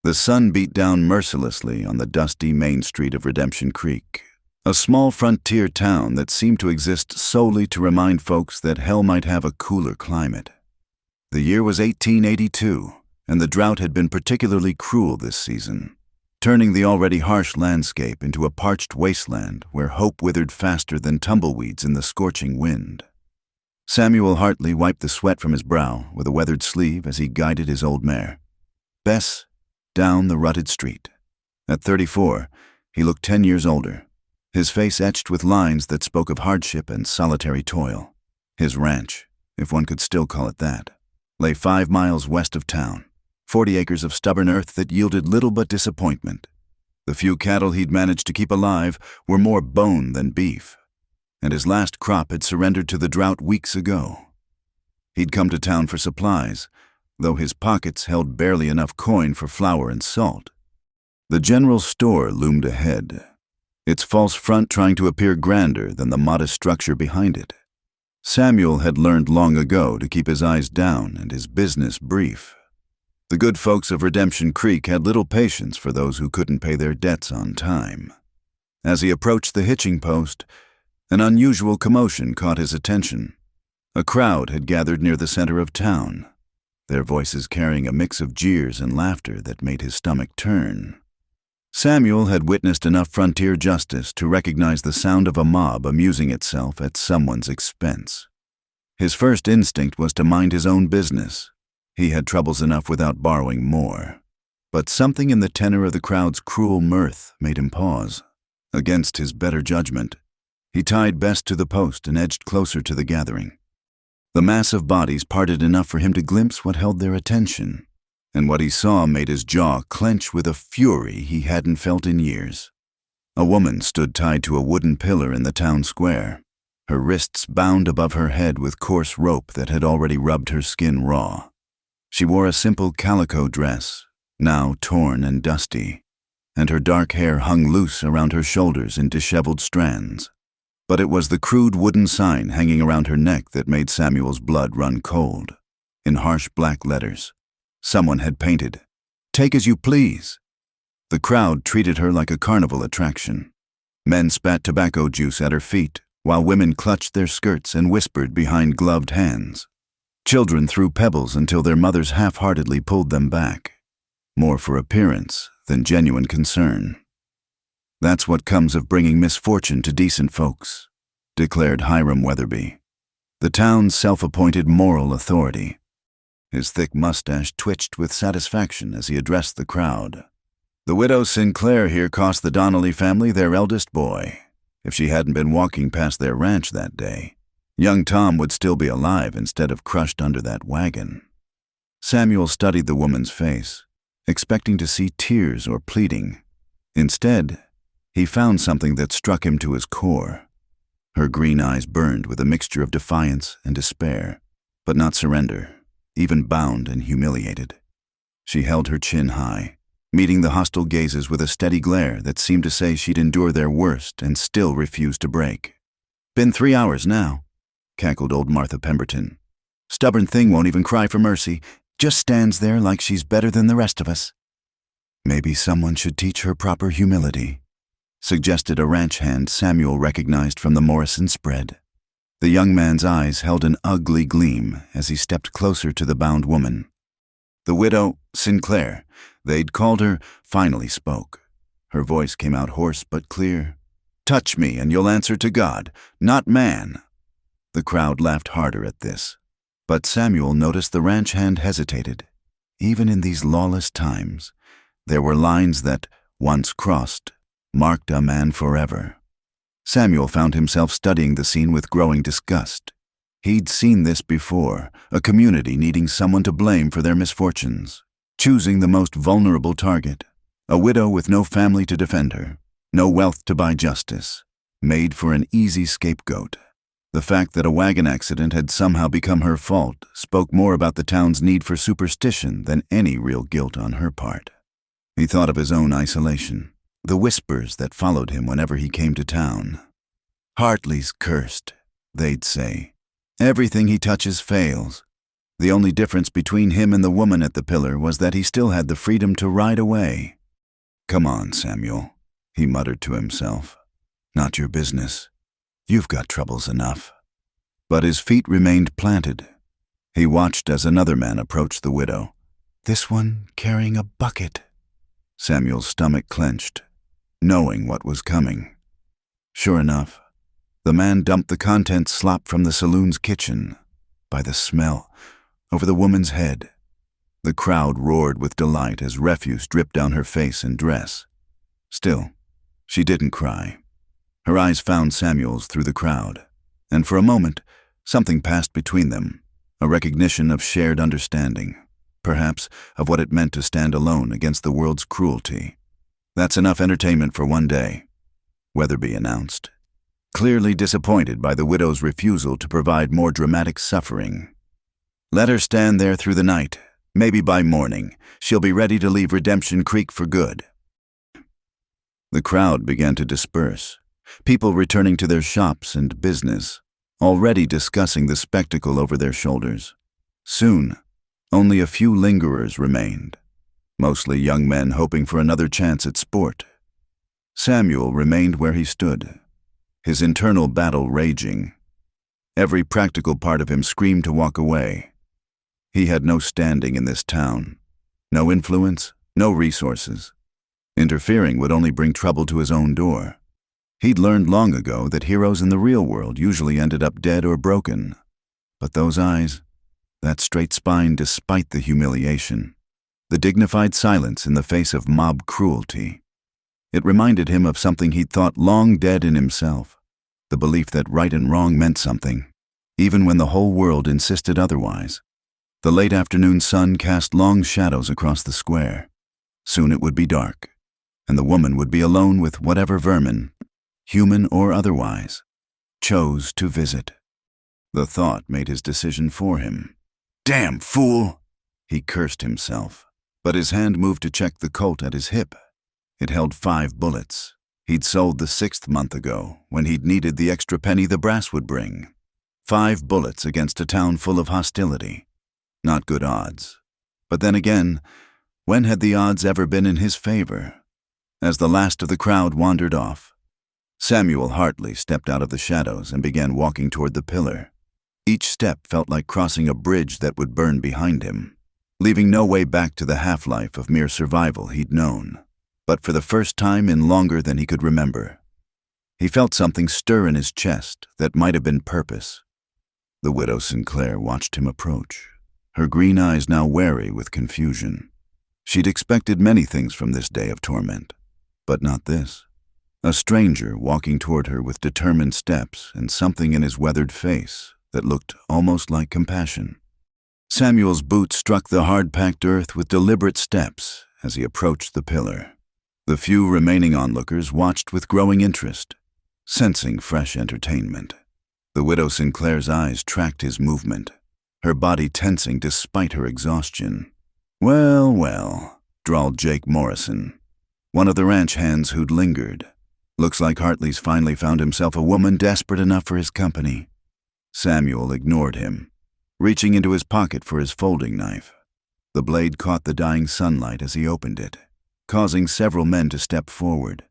The sun beat down mercilessly on the dusty main street of Redemption Creek, a small frontier town that seemed to exist solely to remind folks that hell might have a cooler climate. The year was 1882, and the drought had been particularly cruel this season, turning the already harsh landscape into a parched wasteland where hope withered faster than tumbleweeds in the scorching wind. Samuel Hartley wiped the sweat from his brow with a weathered sleeve as he guided his old mare, Bess, down the rutted street. At 34, he looked 10 years older, his face etched with lines that spoke of hardship and solitary toil. His ranch, if one could still call it that, lay 5 miles west of town, 40 acres of stubborn earth that yielded little but disappointment. The few cattle he'd managed to keep alive were more bone than beef, and his last crop had surrendered to the drought weeks ago. He'd come to town for supplies, though his pockets held barely enough coin for flour and salt. The general store loomed ahead, its false front trying to appear grander than the modest structure behind it. Samuel had learned long ago to keep his eyes down and his business brief. The good folks of Redemption Creek had little patience for those who couldn't pay their debts on time. As he approached the hitching post, an unusual commotion caught his attention. A crowd had gathered near the center of town, their voices carrying a mix of jeers and laughter that made his stomach turn. Samuel had witnessed enough frontier justice to recognize the sound of a mob amusing itself at someone's expense. His first instinct was to mind his own business. He had troubles enough without borrowing more. But something in the tenor of the crowd's cruel mirth made him pause. Against his better judgment, he tied Bess to the post and edged closer to the gathering. The mass of bodies parted enough for him to glimpse what held their attention, and what he saw made his jaw clench with a fury he hadn't felt in years. A woman stood tied to a wooden pillar in the town square, her wrists bound above her head with coarse rope that had already rubbed her skin raw. She wore a simple calico dress, now torn and dusty, and her dark hair hung loose around her shoulders in disheveled strands. But it was the crude wooden sign hanging around her neck that made Samuel's blood run cold. In harsh black letters, someone had painted, "Take as you please." The crowd treated her like a carnival attraction. Men spat tobacco juice at her feet, while women clutched their skirts and whispered behind gloved hands. Children threw pebbles until their mothers half-heartedly pulled them back, more for appearance than genuine concern. "That's what comes of bringing misfortune to decent folks," declared Hiram Weatherby, the town's self-appointed moral authority. His thick mustache twitched with satisfaction as he addressed the crowd. "The widow Sinclair here cost the Donnelly family their eldest boy. If she hadn't been walking past their ranch that day, young Tom would still be alive instead of crushed under that wagon." Samuel studied the woman's face, expecting to see tears or pleading. Instead, he found something that struck him to his core. Her green eyes burned with a mixture of defiance and despair, but not surrender, even bound and humiliated. She held her chin high, meeting the hostile gazes with a steady glare that seemed to say she'd endure their worst and still refuse to break. "Been 3 hours now," cackled old Martha Pemberton. "Stubborn thing won't even cry for mercy, just stands there like she's better than the rest of us." "Maybe someone should teach her proper humility," suggested a ranch hand Samuel recognized from the Morrison spread. The young man's eyes held an ugly gleam as he stepped closer to the bound woman. The widow, Sinclair, they'd called her, finally spoke. Her voice came out hoarse but clear. "Touch me and you'll answer to God, not man." The crowd laughed harder at this, but Samuel noticed the ranch hand hesitated. Even in these lawless times, there were lines that, once crossed, marked a man forever. Samuel found himself studying the scene with growing disgust. He'd seen this before, a community needing someone to blame for their misfortunes, choosing the most vulnerable target, a widow with no family to defend her, no wealth to buy justice, made for an easy scapegoat. The fact that a wagon accident had somehow become her fault spoke more about the town's need for superstition than any real guilt on her part. He thought of his own isolation, the whispers that followed him whenever he came to town. "Hartley's cursed," they'd say. "Everything he touches fails." The only difference between him and the woman at the pillar was that he still had the freedom to ride away. "Come on, Samuel," he muttered to himself. "Not your business. You've got troubles enough." But his feet remained planted. He watched as another man approached the widow. This one carrying a bucket. Samuel's stomach clenched, knowing what was coming. Sure enough, the man dumped the contents slop from the saloon's kitchen, by the smell, over the woman's head. The crowd roared with delight as refuse dripped down her face and dress. Still, she didn't cry. Her eyes found Samuel's through the crowd, and for a moment, something passed between them, a recognition of shared understanding, perhaps of what it meant to stand alone against the world's cruelty. "That's enough entertainment for one day," Weatherby announced, clearly disappointed by the widow's refusal to provide more dramatic suffering. "Let her stand there through the night. Maybe by morning, she'll be ready to leave Redemption Creek for good." The crowd began to disperse, people returning to their shops and business, already discussing the spectacle over their shoulders. Soon, only a few lingerers remained, mostly young men hoping for another chance at sport. Samuel remained where he stood, his internal battle raging. Every practical part of him screamed to walk away. He had no standing in this town, no influence, no resources. Interfering would only bring trouble to his own door. He'd learned long ago that heroes in the real world usually ended up dead or broken. But those eyes, that straight spine despite the humiliation, the dignified silence in the face of mob cruelty. It reminded him of something he'd thought long dead in himself, the belief that right and wrong meant something, even when the whole world insisted otherwise. The late afternoon sun cast long shadows across the square. Soon it would be dark, and the woman would be alone with whatever vermin, human or otherwise, chose to visit. The thought made his decision for him. "Damn fool!" he cursed himself, but his hand moved to check the Colt at his hip. It held 5 bullets. He'd sold the 6th month ago, when he'd needed the extra penny the brass would bring. 5 bullets against a town full of hostility. Not good odds. But then again, when had the odds ever been in his favor? As the last of the crowd wandered off, Samuel Hartley stepped out of the shadows and began walking toward the pillar. Each step felt like crossing a bridge that would burn behind him, leaving no way back to the half-life of mere survival he'd known. But for the first time in longer than he could remember, he felt something stir in his chest that might have been purpose. The widow Sinclair watched him approach, her green eyes now wary with confusion. She'd expected many things from this day of torment, but not this. A stranger walking toward her with determined steps and something in his weathered face that looked almost like compassion. Samuel's boots struck the hard-packed earth with deliberate steps as he approached the pillar. The few remaining onlookers watched with growing interest, sensing fresh entertainment. The widow Sinclair's eyes tracked his movement, her body tensing despite her exhaustion. "Well, well," drawled Jake Morrison, one of the ranch hands who'd lingered. "Looks like Hartley's finally found himself a woman desperate enough for his company." Samuel ignored him, reaching into his pocket for his folding knife. The blade caught the dying sunlight as he opened it, causing several men to step forward.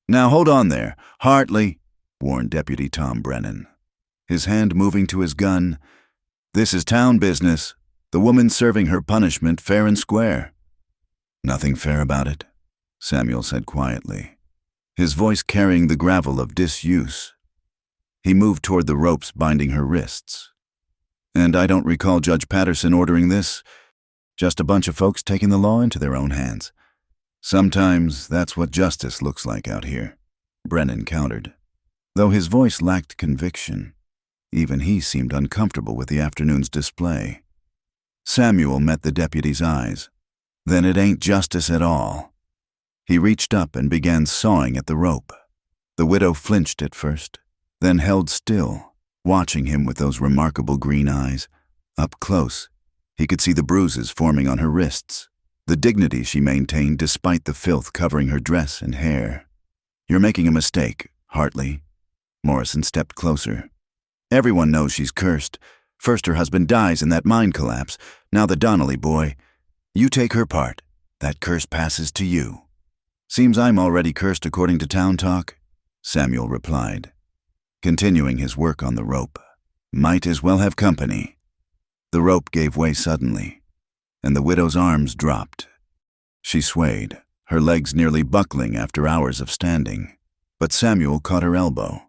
"Now hold on there, Hartley," warned Deputy Tom Brennan, his hand moving to his gun. "This is town business. The woman's serving her punishment fair and square." "Nothing fair about it," Samuel said quietly, his voice carrying the gravel of disuse. He moved toward the ropes binding her wrists. "And I don't recall Judge Patterson ordering this. Just a bunch of folks taking the law into their own hands. Sometimes that's what justice looks like out here," Brennan countered. Though his voice lacked conviction, even he seemed uncomfortable with the afternoon's display. Samuel met the deputy's eyes. "Then it ain't justice at all." He reached up and began sawing at the rope. The widow flinched at first, then held still, watching him with those remarkable green eyes. Up close, he could see the bruises forming on her wrists, the dignity she maintained despite the filth covering her dress and hair. "You're making a mistake, Hartley." Morrison stepped closer. "Everyone knows she's cursed, First her husband dies in that mine collapse, now the Donnelly boy. You take her part. That curse passes to you. Seems I'm already cursed according to town talk, Samuel replied, continuing his work on the rope. Might as well have company. The rope gave way suddenly, and the widow's arms dropped. She swayed, her legs nearly buckling after hours of standing. But Samuel caught her elbow,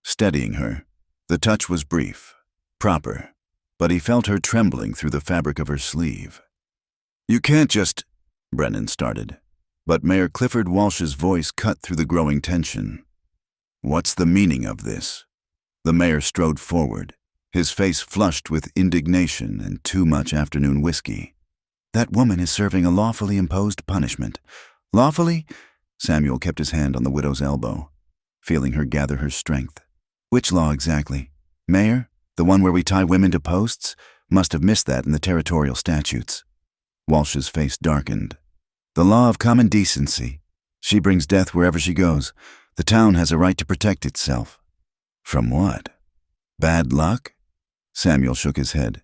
steadying her. The touch was brief, proper, but he felt her trembling through the fabric of her sleeve. You can't just, Brennan started, but Mayor Clifford Walsh's voice cut through the growing tension. What's the meaning of this? The mayor strode forward, his face flushed with indignation and too much afternoon whiskey. That woman is serving a lawfully imposed punishment. Lawfully? Samuel kept his hand on the widow's elbow, feeling her gather her strength. Which law exactly? Mayor? The one where we tie women to posts? Must have missed that in the territorial statutes. Walsh's face darkened. The law of common decency. She brings death wherever she goes. The town has a right to protect itself. From what? Bad luck? Samuel shook his head.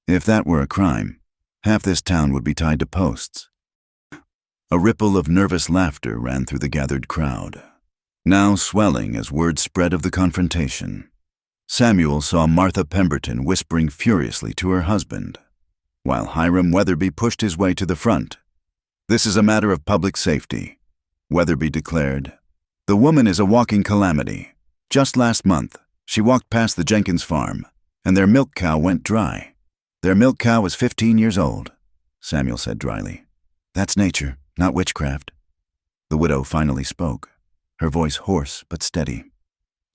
If that were a crime, half this town would be tied to posts. A ripple of nervous laughter ran through the gathered crowd, now swelling as word spread of the confrontation. Samuel saw Martha Pemberton whispering furiously to her husband, while Hiram Weatherby pushed his way to the front. This is a matter of public safety, Weatherby declared. The woman is a walking calamity. Just last month, she walked past the Jenkins farm, and their milk cow went dry. Their milk cow was 15 years old, Samuel said dryly. That's nature, not witchcraft. The widow finally spoke, her voice hoarse but steady.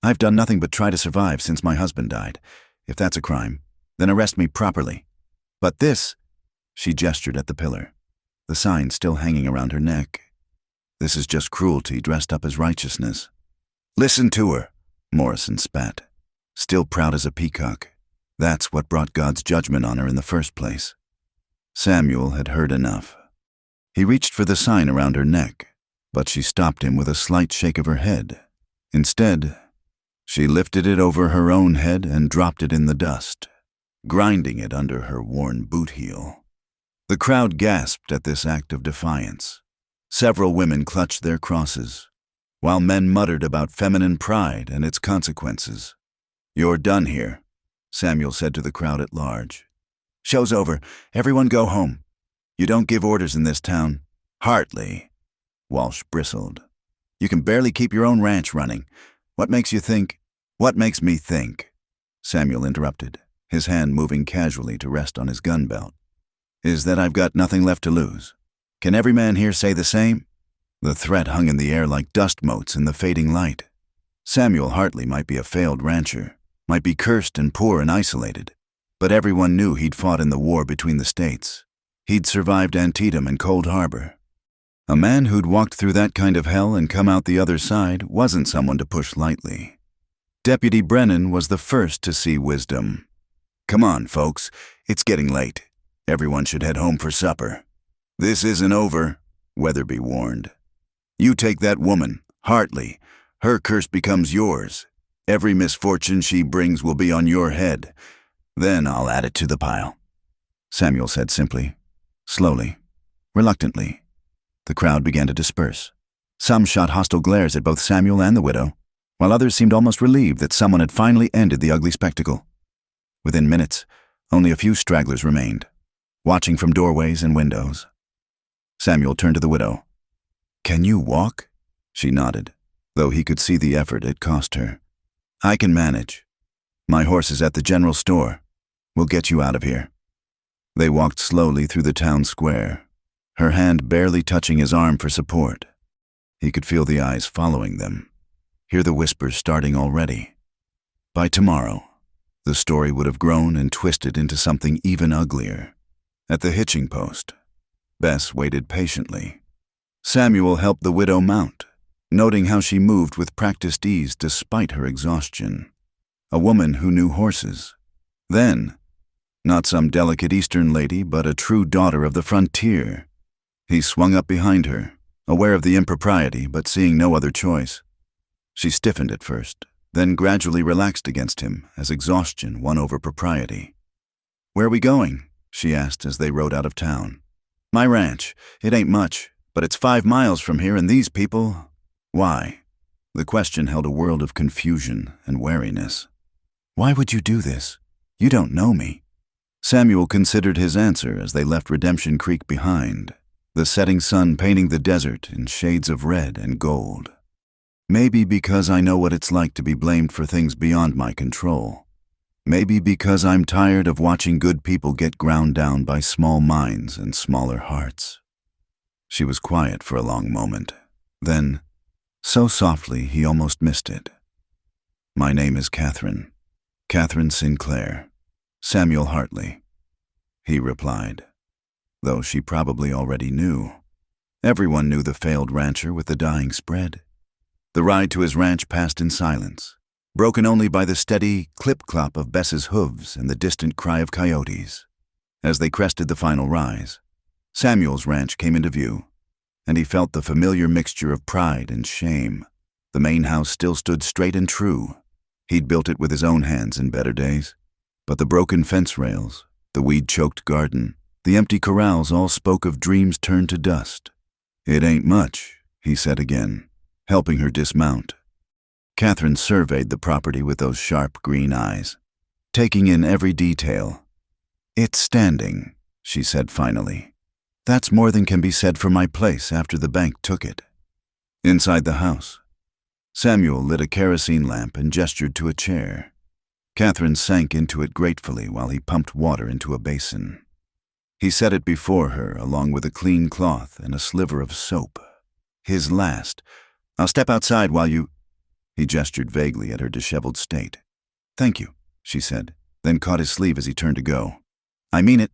I've done nothing but try to survive since my husband died. If that's a crime, then arrest me properly. But this, she gestured at the pillar, the sign still hanging around her neck. This is just cruelty dressed up as righteousness. Listen to her, Morrison spat, still proud as a peacock. That's what brought God's judgment on her in the first place. Samuel had heard enough. He reached for the sign around her neck, but she stopped him with a slight shake of her head. Instead, she lifted it over her own head and dropped it in the dust, grinding it under her worn boot heel. The crowd gasped at this act of defiance. Several women clutched their crosses, while men muttered about feminine pride and its consequences. You're done here, Samuel said to the crowd at large. Show's over. Everyone go home. You don't give orders in this town. Hartley, Walsh bristled. You can barely keep your own ranch running. What makes you think? What makes me think? Samuel interrupted, his hand moving casually to rest on his gun belt. Is that I've got nothing left to lose. Can every man here say the same? The threat hung in the air like dust motes in the fading light. Samuel Hartley might be a failed rancher, might be cursed and poor and isolated, but everyone knew he'd fought in the war between the states. He'd survived Antietam and Cold Harbor. A man who'd walked through that kind of hell and come out the other side wasn't someone to push lightly. Deputy Brennan was the first to see wisdom. Come on, folks, it's getting late. Everyone should head home for supper. This isn't over, Weatherby warned. You take that woman, Hartley. Her curse becomes yours. Every misfortune she brings will be on your head. Then I'll add it to the pile. Samuel said simply, slowly, reluctantly. The crowd began to disperse. Some shot hostile glares at both Samuel and the widow, while others seemed almost relieved that someone had finally ended the ugly spectacle. Within minutes, only a few stragglers remained, watching from doorways and windows. Samuel turned to the widow. Can you walk? She nodded, though he could see the effort it cost her. I can manage. My horse is at the general store. We'll get you out of here. They walked slowly through the town square, her hand barely touching his arm for support. He could feel the eyes following them, hear the whispers starting already. By tomorrow, the story would have grown and twisted into something even uglier. At the hitching post, Bess waited patiently. Samuel helped the widow mount, noting how she moved with practiced ease despite her exhaustion. A woman who knew horses. Then, not some delicate Eastern lady, but a true daughter of the frontier. He swung up behind her, aware of the impropriety, but seeing no other choice. She stiffened at first, then gradually relaxed against him as exhaustion won over propriety. "Where are we going?" she asked as they rode out of town. "My ranch. It ain't much, but it's 5 miles from here, and these people—" "Why?" The question held a world of confusion and wariness. "Why would you do this? You don't know me." Samuel considered his answer as they left Redemption Creek behind, the setting sun painting the desert in shades of red and gold. "Maybe because I know what it's like to be blamed for things beyond my control. Maybe because I'm tired of watching good people get ground down by small minds and smaller hearts." She was quiet for a long moment. Then, so softly he almost missed it. "My name is Catherine. Catherine Sinclair. Samuel Hartley," he replied, though she probably already knew. Everyone knew the failed rancher with the dying spread. The ride to his ranch passed in silence, broken only by the steady clip-clop of Bess's hooves and the distant cry of coyotes. As they crested the final rise, Samuel's ranch came into view, and he felt the familiar mixture of pride and shame. The main house still stood straight and true. He'd built it with his own hands in better days. But the broken fence rails, the weed-choked garden, the empty corrals all spoke of dreams turned to dust. "It ain't much," he said again, helping her dismount. Catherine surveyed the property with those sharp green eyes, taking in every detail. "It's standing," she said finally. "That's more than can be said for my place after the bank took it." Inside the house, Samuel lit a kerosene lamp and gestured to a chair. Catherine sank into it gratefully while he pumped water into a basin. He set it before her along with a clean cloth and a sliver of soap. His last. "I'll step outside while you—" He gestured vaguely at her disheveled state. "Thank you," she said, then caught his sleeve as he turned to go. "I mean it.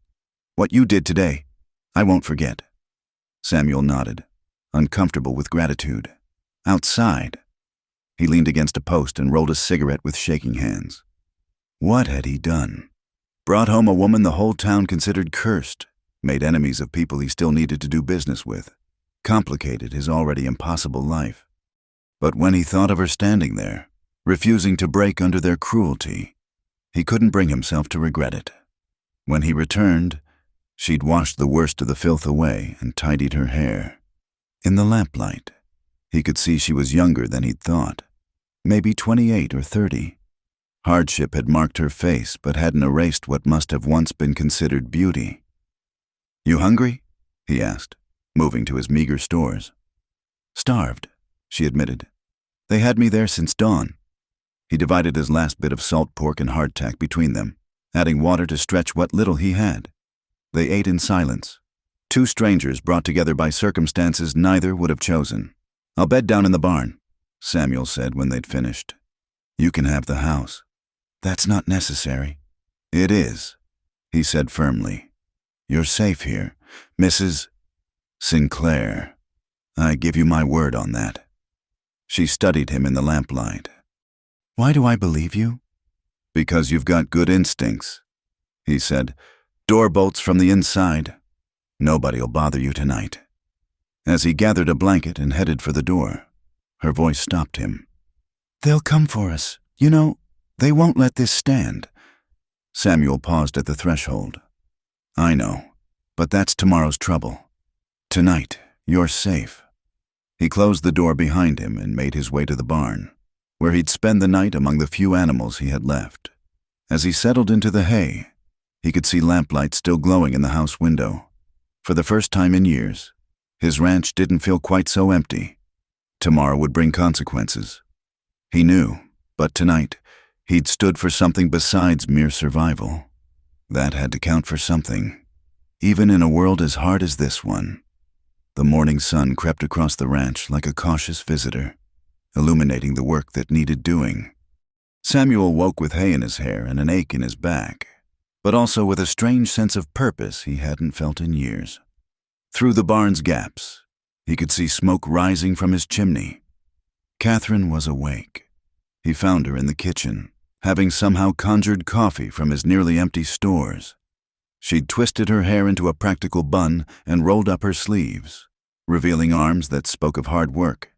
What you did today, I won't forget." Samuel nodded, uncomfortable with gratitude. "Outside." He leaned against a post and rolled a cigarette with shaking hands. What had he done? Brought home a woman the whole town considered cursed, made enemies of people he still needed to do business with, complicated his already impossible life. But when he thought of her standing there, refusing to break under their cruelty, he couldn't bring himself to regret it. When he returned, she'd washed the worst of the filth away and tidied her hair. In the lamplight, he could see she was younger than he'd thought, maybe 28 or 30. Hardship had marked her face but hadn't erased what must have once been considered beauty. "You hungry?" he asked, moving to his meager stores. "Starved," she admitted. "They had me there since dawn." He divided his last bit of salt pork and hardtack between them, adding water to stretch what little he had. They ate in silence, two strangers brought together by circumstances neither would have chosen. "I'll bed down in the barn," Samuel said when they'd finished. "You can have the house." "That's not necessary." "It is," he said firmly. "You're safe here, Mrs. Sinclair. I give you my word on that." She studied him in the lamplight. "Why do I believe you?" "Because you've got good instincts," he said. "Door bolts from the inside. Nobody'll bother you tonight." As he gathered a blanket and headed for the door, her voice stopped him. "They'll come for us. You know, they won't let this stand." Samuel paused at the threshold. "I know, but that's tomorrow's trouble. Tonight, you're safe." He closed the door behind him and made his way to the barn, where he'd spend the night among the few animals he had left. As he settled into the hay, he could see lamplight still glowing in the house window. For the first time in years, his ranch didn't feel quite so empty. Tomorrow would bring consequences. He knew, but tonight, he'd stood for something besides mere survival. That had to count for something, even in a world as hard as this one. The morning sun crept across the ranch like a cautious visitor, illuminating the work that needed doing. Samuel woke with hay in his hair and an ache in his back, but also with a strange sense of purpose he hadn't felt in years. Through the barn's gaps, he could see smoke rising from his chimney. Catherine was awake. He found her in the kitchen, having somehow conjured coffee from his nearly empty stores. She'd twisted her hair into a practical bun and rolled up her sleeves, revealing arms that spoke of hard work.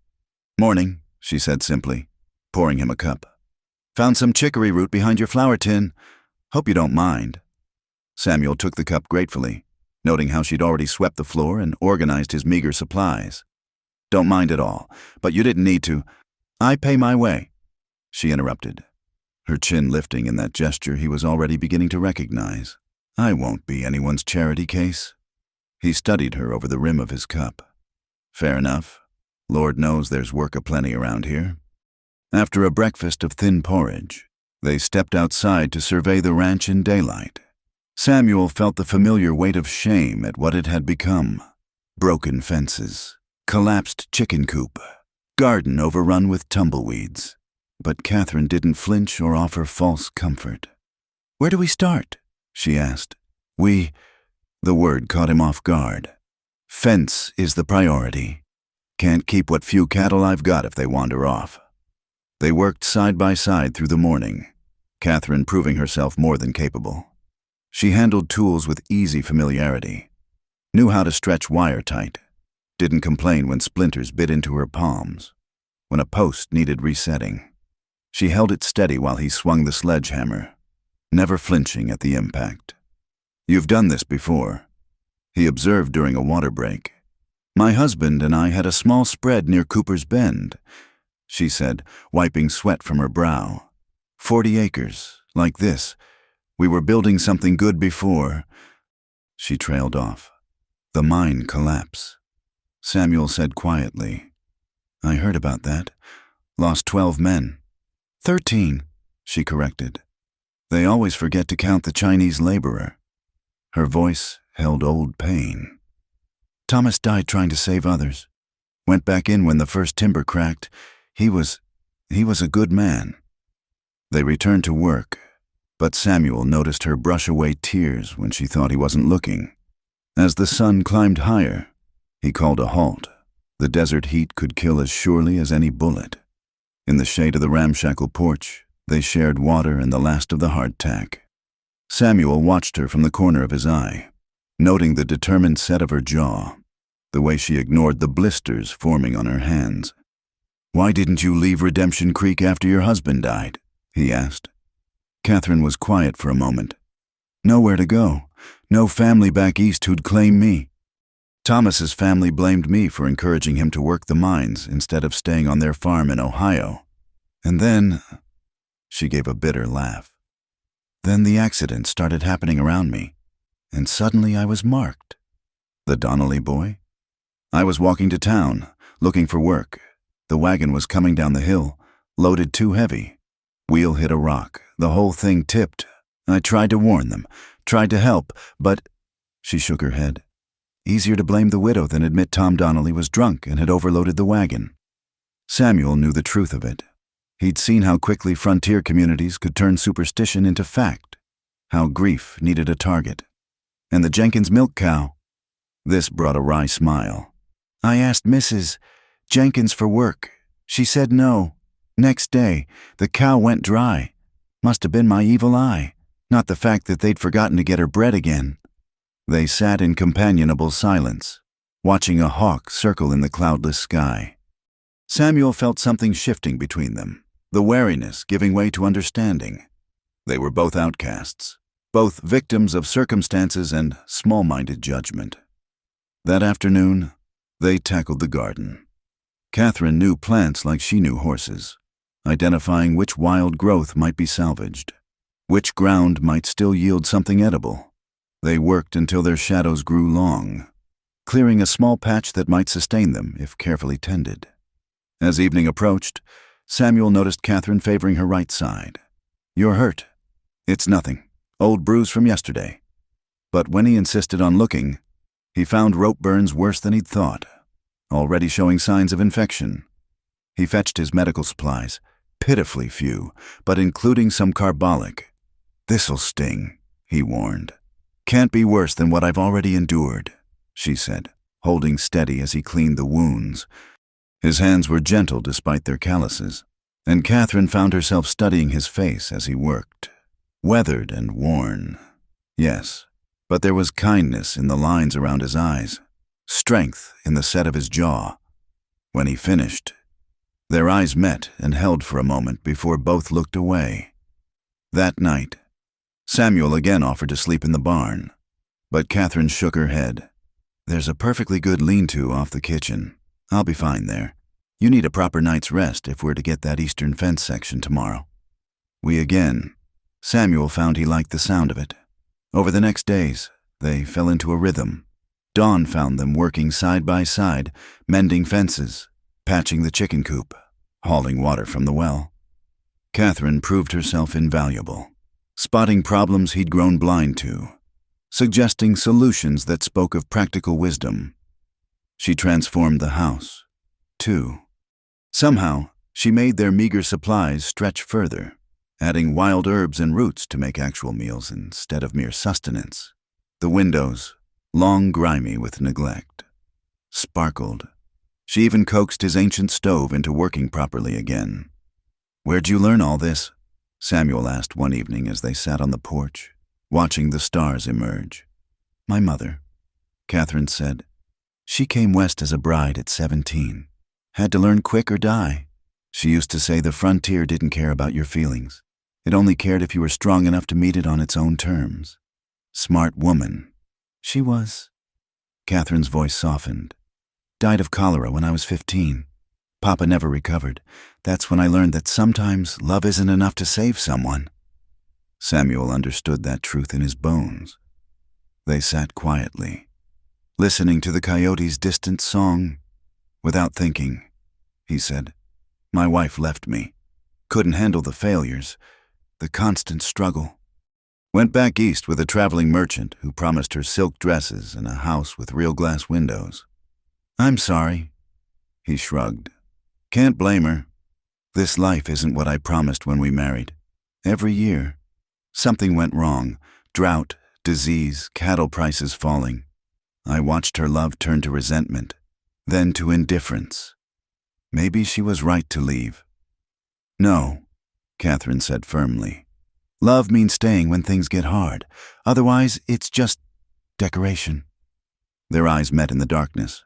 "Morning," she said simply, pouring him a cup. "Found some chicory root behind your flour tin. Hope you don't mind." Samuel took the cup gratefully, noting how she'd already swept the floor and organized his meager supplies. "Don't mind at all, but you didn't need to." "I pay my way," she interrupted, her chin lifting in that gesture he was already beginning to recognize. "I won't be anyone's charity case." He studied her over the rim of his cup. "Fair enough. Lord knows there's work aplenty around here." After a breakfast of thin porridge, they stepped outside to survey the ranch in daylight. Samuel felt the familiar weight of shame at what it had become. Broken fences, collapsed chicken coop, garden overrun with tumbleweeds. But Catherine didn't flinch or offer false comfort. "Where do we start?" she asked. The word caught him off guard. "Fence is the priority. Can't keep what few cattle I've got if they wander off." They worked side by side through the morning, Catherine proving herself more than capable. She handled tools with easy familiarity, knew how to stretch wire tight, didn't complain when splinters bit into her palms, when a post needed resetting. She held it steady while he swung the sledgehammer, never flinching at the impact. "You've done this before," he observed during a water break. "My husband and I had a small spread near Cooper's Bend," she said, wiping sweat from her brow. 40 acres, like this. We were building something good before." She trailed off. "The mine collapse." Samuel said quietly, "I heard about that. Lost 12 men. 13, she corrected. "They always forget to count the Chinese laborer." Her voice held old pain. "Thomas died trying to save others. Went back in when the first timber cracked. He was a good man." They returned to work, but Samuel noticed her brush away tears when she thought he wasn't looking. As the sun climbed higher, he called a halt. The desert heat could kill as surely as any bullet. In the shade of the ramshackle porch, they shared water and the last of the hardtack. Samuel watched her from the corner of his eye, noting the determined set of her jaw, the way she ignored the blisters forming on her hands. "Why didn't you leave Redemption Creek after your husband died?" he asked. Catherine was quiet for a moment. "Nowhere to go. No family back east who'd claim me. Thomas's family blamed me for encouraging him to work the mines instead of staying on their farm in Ohio. And then," she gave a bitter laugh, "then the accidents started happening around me, and suddenly I was marked." "The Donnelly boy?" "I was walking to town, looking for work. The wagon was coming down the hill, loaded too heavy. Wheel hit a rock. The whole thing tipped. I tried to warn them, tried to help, but—" She shook her head. "Easier to blame the widow than admit Tom Donnelly was drunk and had overloaded the wagon." Samuel knew the truth of it. He'd seen how quickly frontier communities could turn superstition into fact, how grief needed a target. "And the Jenkins milk cow?" This brought a wry smile. "I asked Mrs. Jenkins for work. She said no. Next day, the cow went dry. Must have been my evil eye, not the fact that they'd forgotten to get her bread again." They sat in companionable silence, watching a hawk circle in the cloudless sky. Samuel felt something shifting between them, the wariness giving way to understanding. They were both outcasts, both victims of circumstances and small-minded judgment. That afternoon, they tackled the garden. Catherine knew plants like she knew horses, identifying which wild growth might be salvaged, which ground might still yield something edible. They worked until their shadows grew long, clearing a small patch that might sustain them if carefully tended. As evening approached, Samuel noticed Catherine favoring her right side. "You're hurt." "It's nothing. Old bruise from yesterday." But when he insisted on looking, he found rope burns worse than he'd thought, already showing signs of infection. He fetched his medical supplies, pitifully few, but including some carbolic. "This'll sting," he warned. "Can't be worse than what I've already endured," she said, holding steady as he cleaned the wounds. His hands were gentle despite their calluses, and Catherine found herself studying his face as he worked. Weathered and worn, yes, but there was kindness in the lines around his eyes, strength in the set of his jaw. When he finished, their eyes met and held for a moment before both looked away. That night, Samuel again offered to sleep in the barn, but Catherine shook her head. "There's a perfectly good lean-to off the kitchen. I'll be fine there. You need a proper night's rest if we're to get that eastern fence section tomorrow." Samuel found he liked the sound of it. Over the next days, they fell into a rhythm. Dawn found them working side by side, mending fences, patching the chicken coop, hauling water from the well. Catherine proved herself invaluable, spotting problems he'd grown blind to, suggesting solutions that spoke of practical wisdom. She transformed the house, too. Somehow, she made their meager supplies stretch further, adding wild herbs and roots to make actual meals instead of mere sustenance. The windows, long grimy with neglect, sparkled. She even coaxed his ancient stove into working properly again. "Where'd you learn all this?" Samuel asked one evening as they sat on the porch, watching the stars emerge. "My mother," Catherine said. "She came west as a bride at 17. Had to learn quick or die. She used to say the frontier didn't care about your feelings. It only cared if you were strong enough to meet it on its own terms. Smart woman. She was." Catherine's voice softened. "Died of cholera when I was 15. Papa never recovered. That's when I learned that sometimes love isn't enough to save someone." Samuel understood that truth in his bones. They sat quietly, listening to the coyote's distant song. "Without thinking," he said, "my wife left me. Couldn't handle the failures, the constant struggle. Went back east with a traveling merchant who promised her silk dresses and a house with real glass windows. I'm sorry." He shrugged. "Can't blame her. This life isn't what I promised when we married. Every year, something went wrong. Drought, disease, cattle prices falling. I watched her love turn to resentment, then to indifference. Maybe she was right to leave." "No," Catherine said firmly. "Love means staying when things get hard. Otherwise, it's just decoration." Their eyes met in the darkness.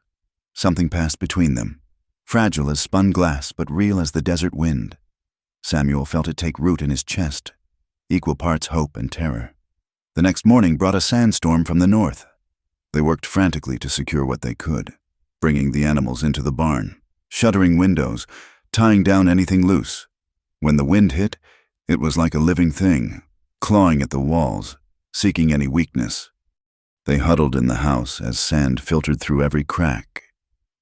Something passed between them, fragile as spun glass but real as the desert wind. Samuel felt it take root in his chest, equal parts hope and terror. The next morning brought a sandstorm from the north. They worked frantically to secure what they could, bringing the animals into the barn, shuttering windows, tying down anything loose. When the wind hit, it was like a living thing, clawing at the walls, seeking any weakness. They huddled in the house as sand filtered through every crack.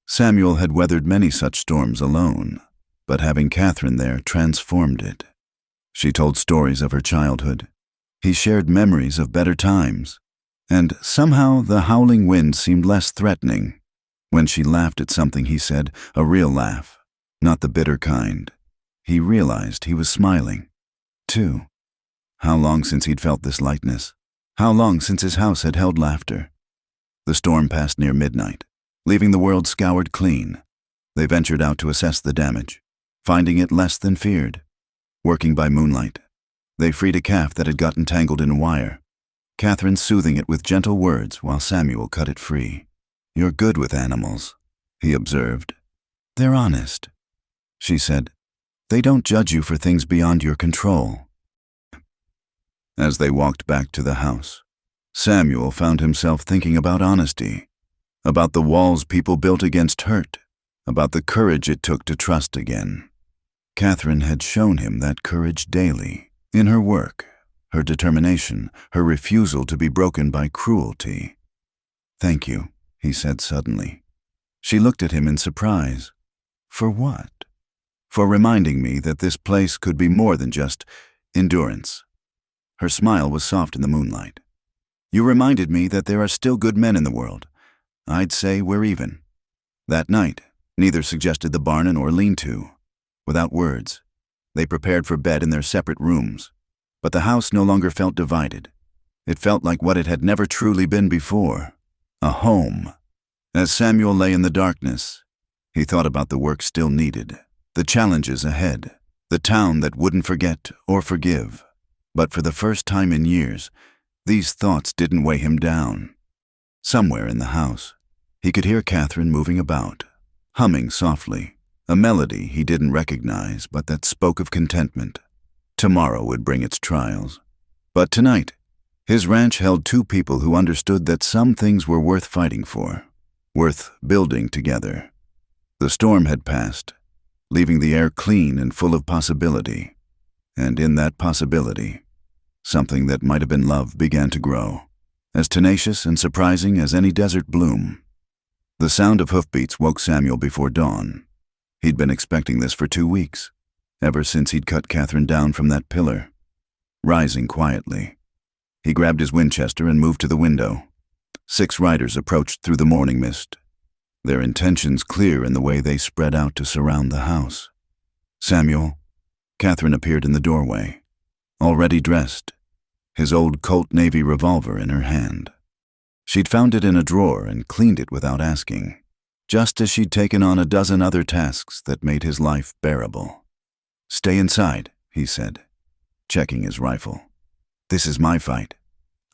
Samuel had weathered many such storms alone, but having Catherine there transformed it. She told stories of her childhood. He shared memories of better times, and somehow the howling wind seemed less threatening. When she laughed at something he said, a real laugh, not the bitter kind, he realized he was smiling, too. How long since he'd felt this lightness? How long since his house had held laughter? The storm passed near midnight, leaving the world scoured clean. They ventured out to assess the damage, finding it less than feared. Working by moonlight, they freed a calf that had gotten tangled in a wire, Catherine soothing it with gentle words while Samuel cut it free. "You're good with animals," he observed. "They're honest," she said. "They don't judge you for things beyond your control." As they walked back to the house, Samuel found himself thinking about honesty, about the walls people built against hurt, about the courage it took to trust again. Catherine had shown him that courage daily, in her work, her determination, her refusal to be broken by cruelty. "Thank you," he said suddenly. She looked at him in surprise. "For what?" "For reminding me that this place could be more than just endurance." Her smile was soft in the moonlight. "You reminded me that there are still good men in the world. I'd say we're even." That night, neither suggested the barn or lean-to. Without words, they prepared for bed in their separate rooms. But the house no longer felt divided. It felt like what it had never truly been before, a home. As Samuel lay in the darkness, he thought about the work still needed, the challenges ahead, the town that wouldn't forget or forgive. But for the first time in years, these thoughts didn't weigh him down. Somewhere in the house, he could hear Catherine moving about, humming softly, a melody he didn't recognize but that spoke of contentment. Tomorrow would bring its trials, But tonight, his ranch held two people who understood that some things were worth fighting for, worth building together. The storm had passed, leaving the air clean and full of possibility. And in that possibility, something that might have been love began to grow, as tenacious and surprising as any desert bloom. The sound of hoofbeats woke Samuel before dawn. He'd been expecting this for 2 weeks, ever since he'd cut Catherine down from that pillar. Rising quietly, he grabbed his Winchester and moved to the window. 6 riders approached through the morning mist, their intentions clear in the way they spread out to surround the house. Samuel, Catherine appeared in the doorway, already dressed, his old Colt Navy revolver in her hand. She'd found it in a drawer and cleaned it without asking, just as she'd taken on a dozen other tasks that made his life bearable. "Stay inside," he said, checking his rifle. "This is my fight."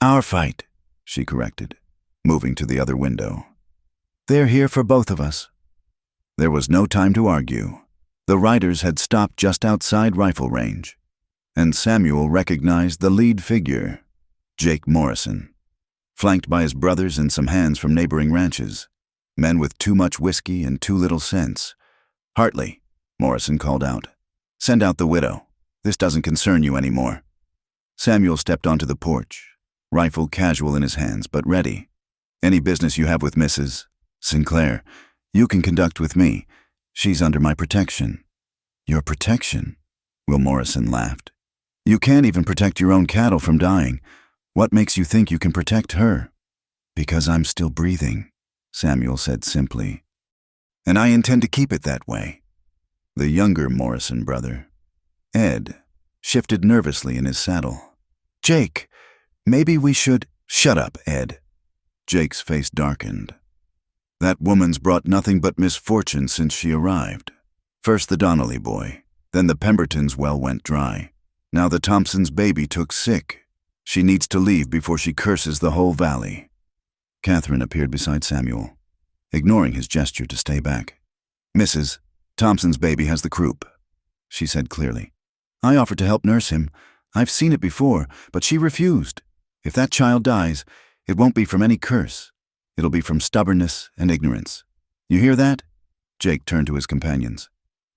"Our fight," she corrected, moving to the other window. "They're here for both of us." There was no time to argue. The riders had stopped just outside rifle range, and Samuel recognized the lead figure, Jake Morrison, flanked by his brothers and some hands from neighboring ranches, men with too much whiskey and too little sense. "Hartley," Morrison called out, "send out the widow. This doesn't concern you anymore." Samuel stepped onto the porch, rifle casual in his hands, but ready. "Any business you have with Mrs. Sinclair, you can conduct with me. She's under my protection." "Your protection?" Will Morrison laughed. "You can't even protect your own cattle from dying. What makes you think you can protect her?" "Because I'm still breathing," Samuel said simply. "And I intend to keep it that way." The younger Morrison brother, Ed, shifted nervously in his saddle. "Jake, maybe we should—" "Shut up, Ed." Jake's face darkened. "That woman's brought nothing but misfortune since she arrived. First the Donnelly boy, then the Pemberton's well went dry. Now the Thompson's baby took sick. She needs to leave before she curses the whole valley." Catherine appeared beside Samuel, ignoring his gesture to stay back. "Mrs. Thompson's baby has the croup," she said clearly. "I offered to help nurse him. I've seen it before, but she refused. If that child dies, it won't be from any curse. It'll be from stubbornness and ignorance. You hear that?" Jake turned to his companions.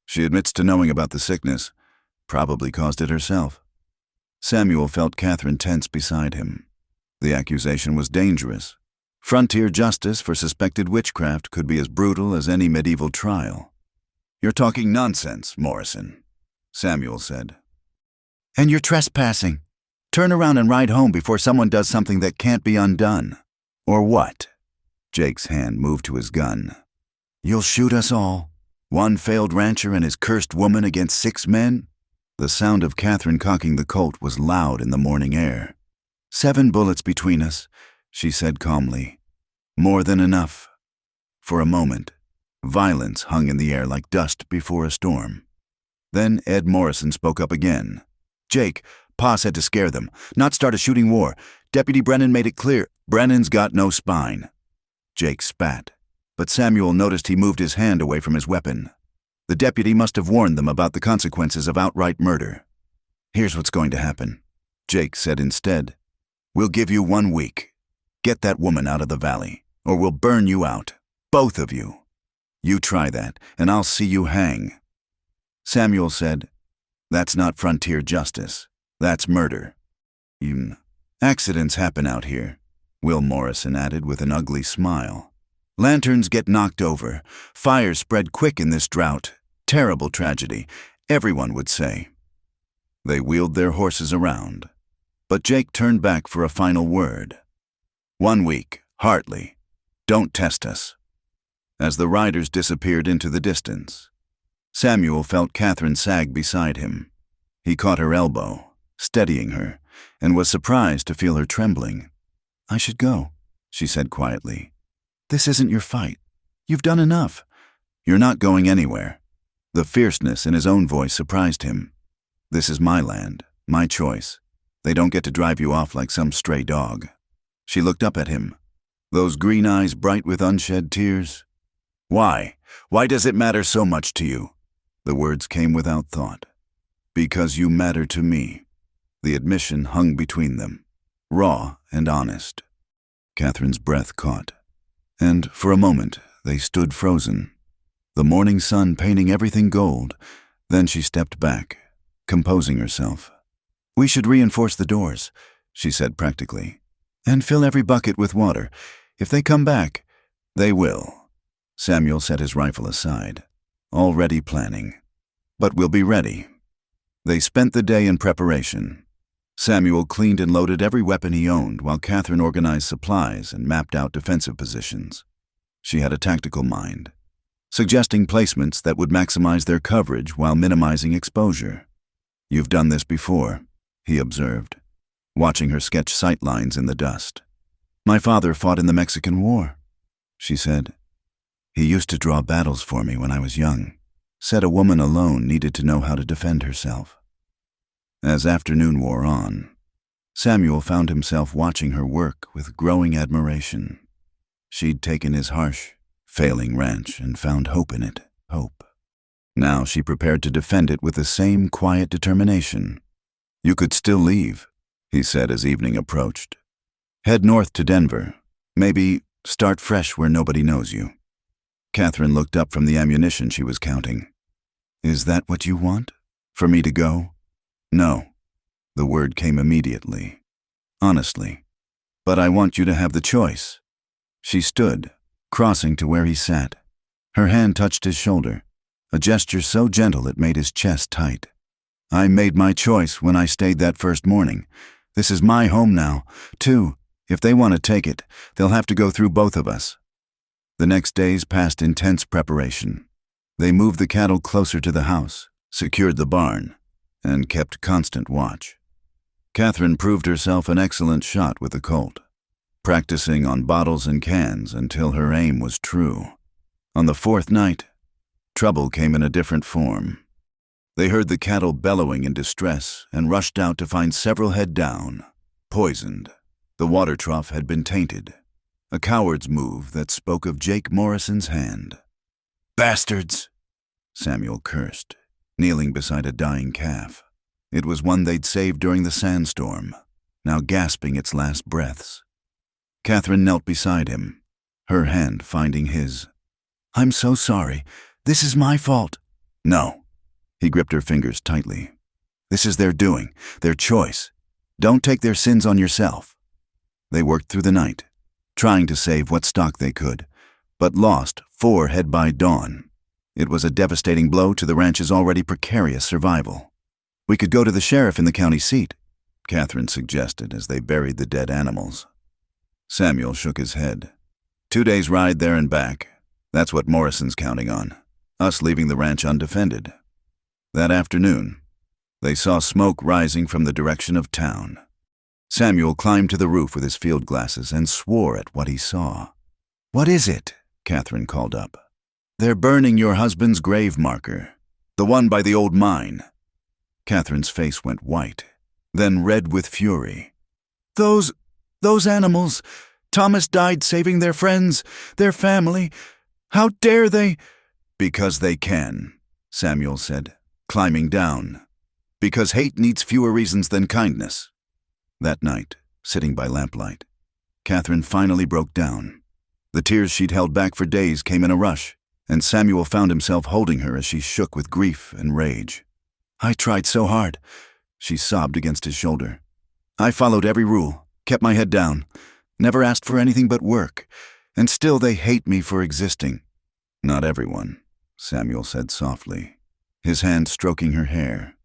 "She admits to knowing about the sickness. Probably caused it herself." Samuel felt Catherine tense beside him. The accusation was dangerous. Frontier justice for suspected witchcraft could be as brutal as any medieval trial. "You're talking nonsense, Morrison," Samuel said. "And you're trespassing. Turn around and ride home before someone does something that can't be undone." "Or what?" Jake's hand moved to his gun. "You'll shoot us all? One failed rancher and his cursed woman against 6 men?" The sound of Catherine cocking the Colt was loud in the morning air. "7 bullets between us," she said calmly. "More than enough." For a moment, violence hung in the air like dust before a storm. Then Ed Morrison spoke up again. "Jake, Pa said to scare them, not start a shooting war. Deputy Brennan made it clear. Brennan's got no spine." Jake spat, but Samuel noticed he moved his hand away from his weapon. The deputy must have warned them about the consequences of outright murder. "Here's what's going to happen," Jake said instead. "We'll give you 1 week. Get that woman out of the valley, or we'll burn you out. Both of you. You try that, and I'll see you hang." Samuel said, "That's not frontier justice. That's murder." "Accidents happen out here," Will Morrison added with an ugly smile. "Lanterns get knocked over. Fires spread quick in this drought. Terrible tragedy, everyone would say." They wheeled their horses around, but Jake turned back for a final word. "1 week, Hartley. Don't test us." As the riders disappeared into the distance, Samuel felt Catherine sag beside him. He caught her elbow, steadying her, and was surprised to feel her trembling. "I should go," she said quietly. "This isn't your fight. You've done enough." "You're not going anywhere." The fierceness in his own voice surprised him. "This is my land, my choice. They don't get to drive you off like some stray dog." She looked up at him, those green eyes bright with unshed tears. "Why? Why does it matter so much to you?" The words came without thought. "Because you matter to me." The admission hung between them, raw and honest. Catherine's breath caught, and for a moment they stood frozen, the morning sun painting everything gold. Then she stepped back, composing herself. "We should reinforce the doors," she said practically, "and fill every bucket with water. If they come back—" "They will." Samuel set his rifle aside, already planning. "But we'll be ready." They spent the day in preparation. Samuel cleaned and loaded every weapon he owned, while Catherine organized supplies and mapped out defensive positions. She had a tactical mind, suggesting placements that would maximize their coverage while minimizing exposure. "You've done this before," he observed, watching her sketch sight lines in the dust. "My father fought in the Mexican War," she said. "He used to draw battles for me when I was young. Said a woman alone needed to know how to defend herself." As afternoon wore on, Samuel found himself watching her work with growing admiration. She'd taken his harsh, failing ranch and found hope in it, hope. Now she prepared to defend it with the same quiet determination. "You could still leave," he said as evening approached. "Head north to Denver. Maybe start fresh where nobody knows you." Catherine looked up from the ammunition she was counting. "Is that what you want? For me to go?" "No." The word came immediately. "Honestly. But I want you to have the choice." She stood, crossing to where he sat. Her hand touched his shoulder, a gesture so gentle it made his chest tight. "I made my choice when I stayed that first morning. This is my home now, too. If they want to take it, they'll have to go through both of us." The next days passed intense preparation. They moved the cattle closer to the house, secured the barn, and kept constant watch. Catherine proved herself an excellent shot with the Colt, practicing on bottles and cans until her aim was true. On the fourth night, trouble came in a different form. They heard the cattle bellowing in distress and rushed out to find several head down, poisoned. The water trough had been tainted, a coward's move that spoke of Jake Morrison's hand. "Bastards!" Samuel cursed, kneeling beside a dying calf. It was one they'd saved during the sandstorm, now gasping its last breaths. Catherine knelt beside him, her hand finding his. "I'm so sorry. This is my fault." "No." He gripped her fingers tightly. "This is their doing, their choice. Don't take their sins on yourself." They worked through the night, trying to save what stock they could, but lost 4 head by dawn. It was a devastating blow to the ranch's already precarious survival. "We could go to the sheriff in the county seat," Catherine suggested as they buried the dead animals. Samuel shook his head. 2 days' ride there and back. That's what Morrison's counting on, us leaving the ranch undefended. That afternoon, they saw smoke rising from the direction of town. Samuel climbed to the roof with his field glasses and swore at what he saw. "What is it?" Catherine called up. "They're burning your husband's grave marker, the one by the old mine." Catherine's face went white, then red with fury. Those animals! Thomas died saving their friends, their family. How dare they?" "Because they can," Samuel said, climbing down. "Because hate needs fewer reasons than kindness." That night, sitting by lamplight, Catherine finally broke down. The tears she'd held back for days came in a rush, and Samuel found himself holding her as she shook with grief and rage. "I tried so hard," she sobbed against his shoulder. "I followed every rule, kept my head down, never asked for anything but work, and still they hate me for existing." "Not everyone," Samuel said softly, his hand stroking her hair.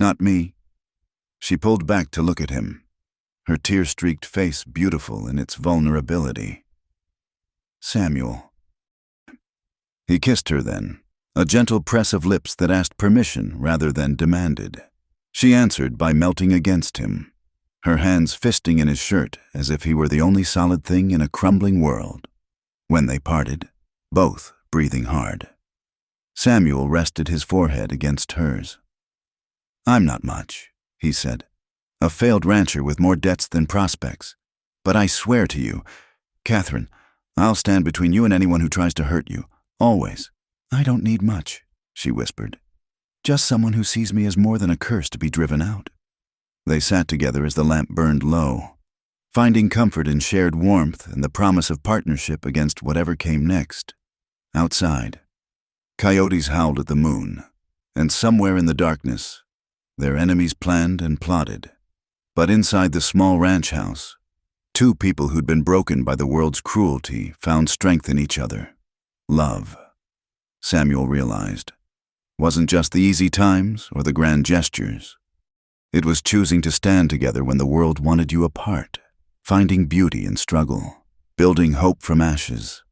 "Not me." She pulled back to look at him, her tear-streaked face beautiful in its vulnerability. "Samuel." He kissed her then, a gentle press of lips that asked permission rather than demanded. She answered by melting against him, her hands fisting in his shirt as if he were the only solid thing in a crumbling world. When they parted, both breathing hard, Samuel rested his forehead against hers. "I'm not much," he said, "a failed rancher with more debts than prospects. But I swear to you, Catherine, I'll stand between you and anyone who tries to hurt you, always." "I don't need much," she whispered. "Just someone who sees me as more than a curse to be driven out." They sat together as the lamp burned low, finding comfort in shared warmth and the promise of partnership against whatever came next. Outside, coyotes howled at the moon, and somewhere in the darkness, their enemies planned and plotted. But inside the small ranch house, two people who'd been broken by the world's cruelty found strength in each other. Love, Samuel realized, wasn't just the easy times or the grand gestures. It was choosing to stand together when the world wanted you apart, finding beauty in struggle, building hope from ashes.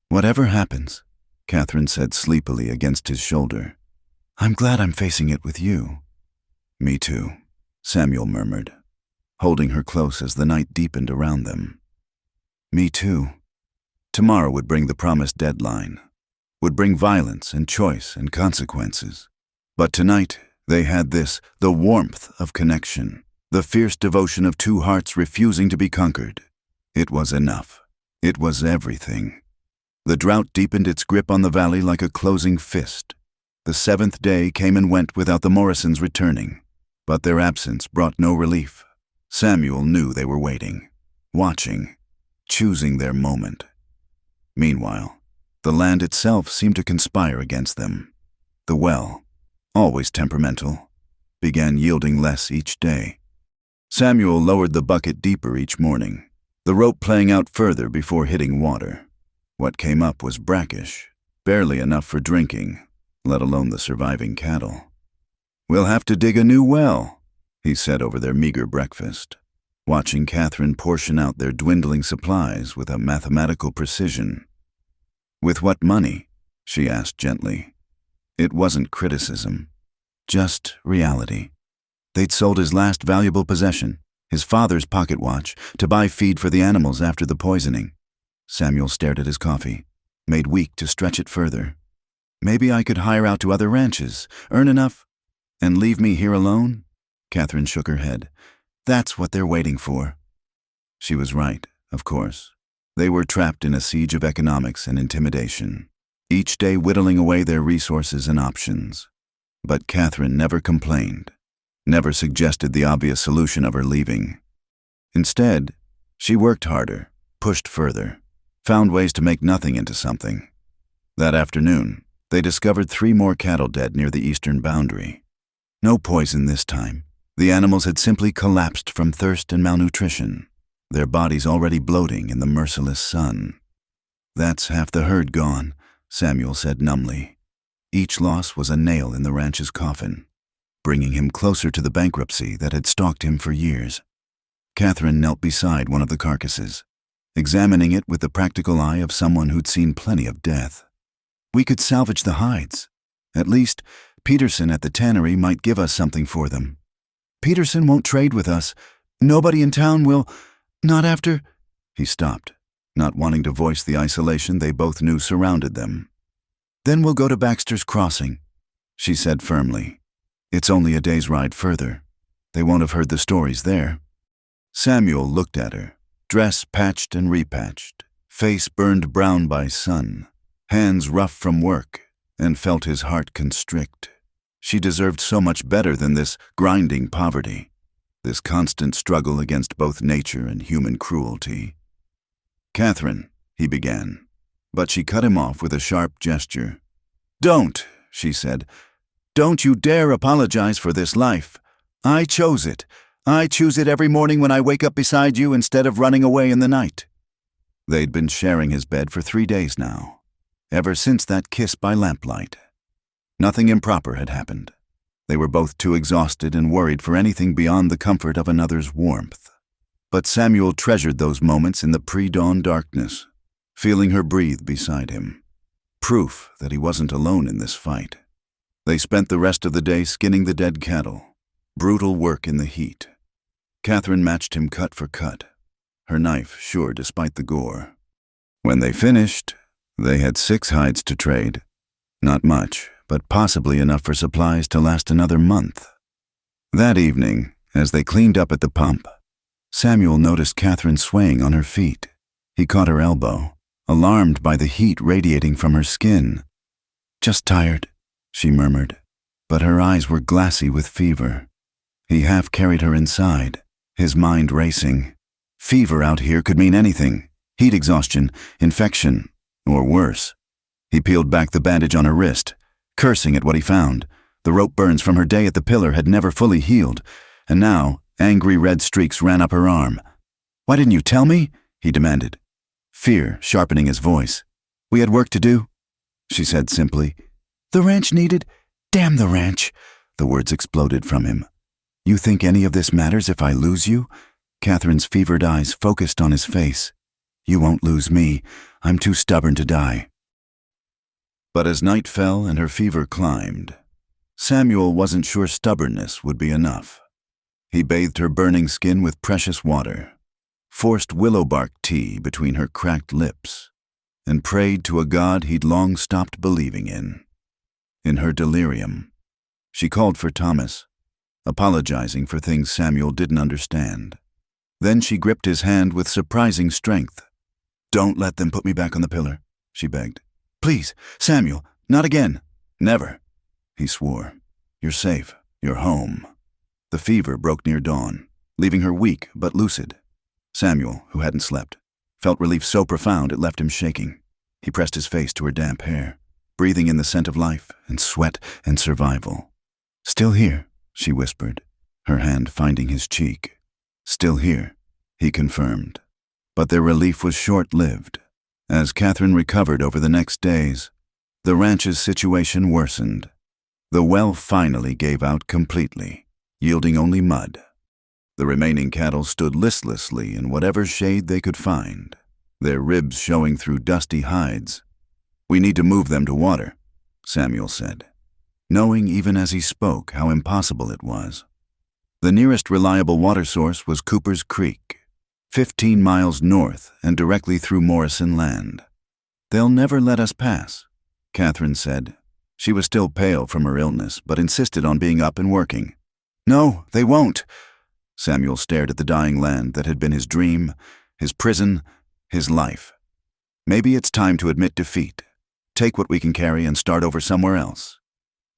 Whatever happens, Catherine said sleepily against his shoulder, I'm glad I'm facing it with you. Me too, Samuel murmured, holding her close as the night deepened around them. Me too. Tomorrow would bring the promised deadline, would bring violence and choice and consequences. But tonight, they had this, the warmth of connection, the fierce devotion of two hearts refusing to be conquered. It was enough. It was everything. The drought deepened its grip on the valley like a closing fist. The seventh day came and went without the Morrisons returning, but their absence brought no relief. Samuel knew they were waiting, watching, choosing their moment. Meanwhile, the land itself seemed to conspire against them. The well, always temperamental, began yielding less each day. Samuel lowered the bucket deeper each morning, the rope playing out further before hitting water. What came up was brackish, barely enough for drinking, let alone the surviving cattle. We'll have to dig a new well, he said over their meager breakfast, watching Catherine portion out their dwindling supplies with a mathematical precision. With what money? She asked gently. It wasn't criticism, just reality. They'd sold his last valuable possession, his father's pocket watch, to buy feed for the animals after the poisoning. Samuel stared at his coffee, made weak to stretch it further. Maybe I could hire out to other ranches, earn enough, and leave me here alone? Catherine shook her head. That's what they're waiting for. She was right, of course. They were trapped in a siege of economics and intimidation, each day whittling away their resources and options. But Catherine never complained, never suggested the obvious solution of her leaving. Instead, she worked harder, pushed further, found ways to make nothing into something. That afternoon, they discovered 3 more cattle dead near the eastern boundary. No poison this time. The animals had simply collapsed from thirst and malnutrition, their bodies already bloating in the merciless sun. That's half the herd gone, Samuel said numbly. Each loss was a nail in the ranch's coffin, bringing him closer to the bankruptcy that had stalked him for years. Catherine knelt beside one of the carcasses, examining it with the practical eye of someone who'd seen plenty of death. We could salvage the hides. At least, Peterson at the tannery might give us something for them. Peterson won't trade with us. Nobody in town will. Not after. He stopped, not wanting to voice the isolation they both knew surrounded them. Then we'll go to Baxter's Crossing, she said firmly. It's only a day's ride further. They won't have heard the stories there. Samuel looked at her, dress patched and repatched, face burned brown by sun, hands rough from work, and felt his heart constrict. She deserved so much better than this grinding poverty, this constant struggle against both nature and human cruelty. Catherine, he began, but she cut him off with a sharp gesture. Don't, she said. Don't you dare apologize for this life. I chose it. I choose it every morning when I wake up beside you instead of running away in the night. They'd been sharing his bed for 3 days now, ever since that kiss by lamplight. Nothing improper had happened. They were both too exhausted and worried for anything beyond the comfort of another's warmth. But Samuel treasured those moments in the pre-dawn darkness, feeling her breathe beside him. Proof that he wasn't alone in this fight. They spent the rest of the day skinning the dead cattle, brutal work in the heat. Catherine matched him cut for cut, her knife sure despite the gore. When they finished, they had 6 hides to trade. Not much, but possibly enough for supplies to last another month. That evening, as they cleaned up at the pump, Samuel noticed Catherine swaying on her feet. He caught her elbow, alarmed by the heat radiating from her skin. Just tired, she murmured, but her eyes were glassy with fever. He half carried her inside, his mind racing. Fever out here could mean anything. Heat exhaustion, infection, or worse. He peeled back the bandage on her wrist, cursing at what he found. The rope burns from her day at the pillar had never fully healed, and now angry red streaks ran up her arm. "Why didn't you tell me?" he demanded, fear sharpening his voice. "We had work to do," she said simply. "The ranch needed—" "Damn the ranch!" The words exploded from him. "You think any of this matters if I lose you?" Catherine's fevered eyes focused on his face. "You won't lose me. I'm too stubborn to die." But as night fell and her fever climbed, Samuel wasn't sure stubbornness would be enough. He bathed her burning skin with precious water, forced willow bark tea between her cracked lips, and prayed to a God he'd long stopped believing in. In her delirium, she called for Thomas, apologizing for things Samuel didn't understand. Then she gripped his hand with surprising strength. "Don't let them put me back on the pillar," she begged. "Please, Samuel, not again." "Never," he swore. "You're safe. You're home." The fever broke near dawn, leaving her weak but lucid. Samuel, who hadn't slept, felt relief so profound it left him shaking. He pressed his face to her damp hair, breathing in the scent of life and sweat and survival. "Still here," she whispered, her hand finding his cheek. "Still here," he confirmed. But their relief was short-lived. As Catherine recovered over the next days, the ranch's situation worsened. The well finally gave out completely, yielding only mud. The remaining cattle stood listlessly in whatever shade they could find, their ribs showing through dusty hides. "We need to move them to water," Samuel said, knowing even as he spoke how impossible it was. The nearest reliable water source was Cooper's Creek, 15 miles north and directly through Morrison land. "They'll never let us pass," Catherine said. She was still pale from her illness, but insisted on being up and working. "No, they won't." Samuel stared at the dying land that had been his dream, his prison, his life. "Maybe it's time to admit defeat. Take what we can carry and start over somewhere else."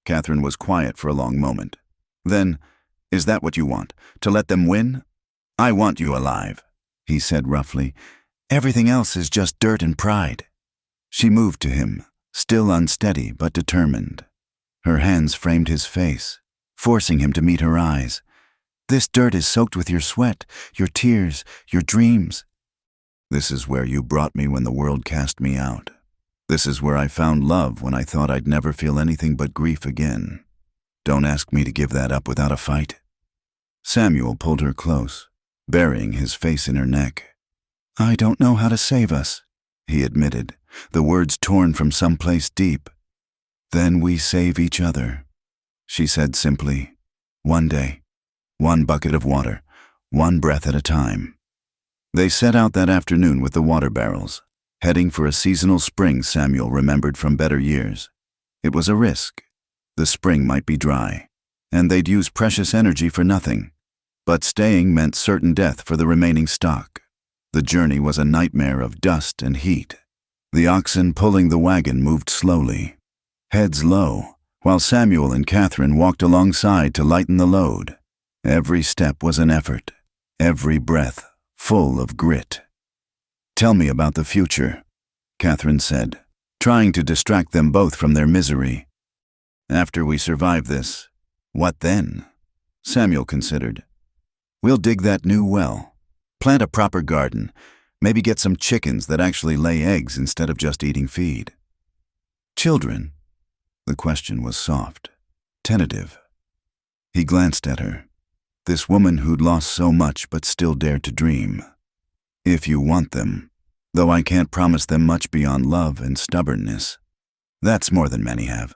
Catherine was quiet for a long moment. Then, "Is that what you want? To let them win?" "I want you alive," he said roughly. "Everything else is just dirt and pride." She moved to him, still unsteady but determined. Her hands framed his face, forcing him to meet her eyes. "This dirt is soaked with your sweat, your tears, your dreams. This is where you brought me when the world cast me out. This is where I found love when I thought I'd never feel anything but grief again. Don't ask me to give that up without a fight." Samuel pulled her close, burying his face in her neck. "I don't know how to save us," he admitted, the words torn from someplace deep. "Then we save each other," she said simply. "One day, one bucket of water, one breath at a time." They set out that afternoon with the water barrels, heading for a seasonal spring Samuel remembered from better years. It was a risk. The spring might be dry, and they'd use precious energy for nothing. But staying meant certain death for the remaining stock. The journey was a nightmare of dust and heat. The oxen pulling the wagon moved slowly, heads low, while Samuel and Catherine walked alongside to lighten the load. Every step was an effort, every breath full of grit. "Tell me about the future," Catherine said, trying to distract them both from their misery. "After we survive this, what then?" Samuel considered. "We'll dig that new well, plant a proper garden, maybe get some chickens that actually lay eggs instead of just eating feed." "Children?" The question was soft, tentative. He glanced at her, this woman who'd lost so much but still dared to dream. "If you want them, though I can't promise them much beyond love and stubbornness. That's more than many have,"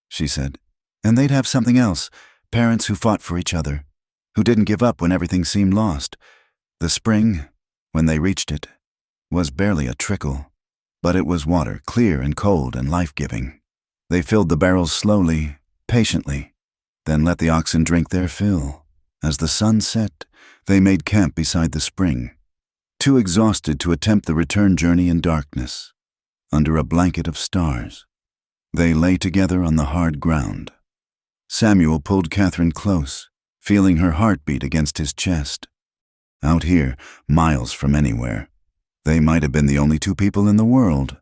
she said. "And they'd have something else, parents who fought for each other, who didn't give up when everything seemed lost. The spring, when they reached it, was barely a trickle, but it was water, clear and cold and life-giving. They filled the barrels slowly, patiently, then let the oxen drink their fill. As the sun set, they made camp beside the spring, too exhausted to attempt the return journey in darkness. Under a blanket of stars, they lay together on the hard ground. Samuel pulled Catherine close, feeling her heartbeat against his chest. Out here, miles from anywhere, they might have been the only two people in the world.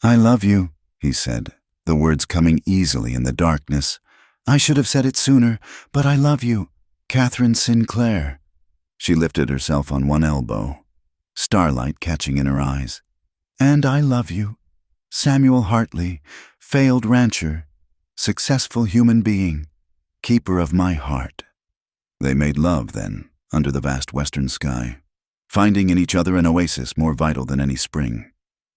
"I love you," he said, the words coming easily in the darkness. "I should have said it sooner, but I love you, Catherine Sinclair." She lifted herself on one elbow, starlight catching in her eyes. "And I love you, Samuel Hartley, failed rancher, successful human being, keeper of my heart." They made love, then, under the vast western sky, finding in each other an oasis more vital than any spring.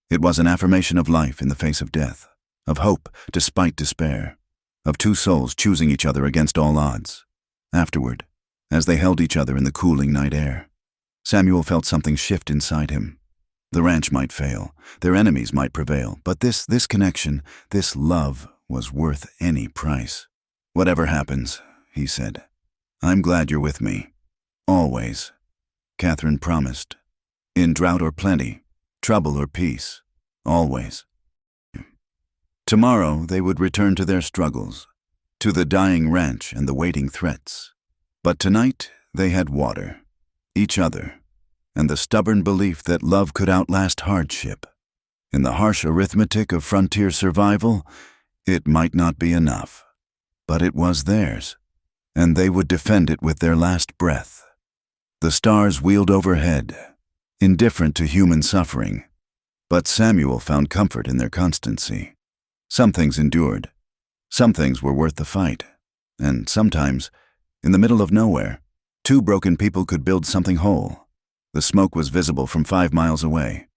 It was an affirmation of life in the face of death, of hope despite despair, of two souls choosing each other against all odds. Afterward, as they held each other in the cooling night air, Samuel felt something shift inside him. The ranch might fail, their enemies might prevail, but this connection, this love, was worth any price. "Whatever happens," he said, "I'm glad you're with me. Always," Catherine promised. "In drought or plenty, trouble or peace, always." Tomorrow they would return to their struggles, to the dying ranch and the waiting threats. But tonight they had water, each other, and the stubborn belief that love could outlast hardship. In the harsh arithmetic of frontier survival, it might not be enough, but it was theirs, and they would defend it with their last breath. The stars wheeled overhead, indifferent to human suffering, but Samuel found comfort in their constancy. Some things endured, some things were worth the fight, and sometimes, in the middle of nowhere, two broken people could build something whole. The smoke was visible from 5 miles away,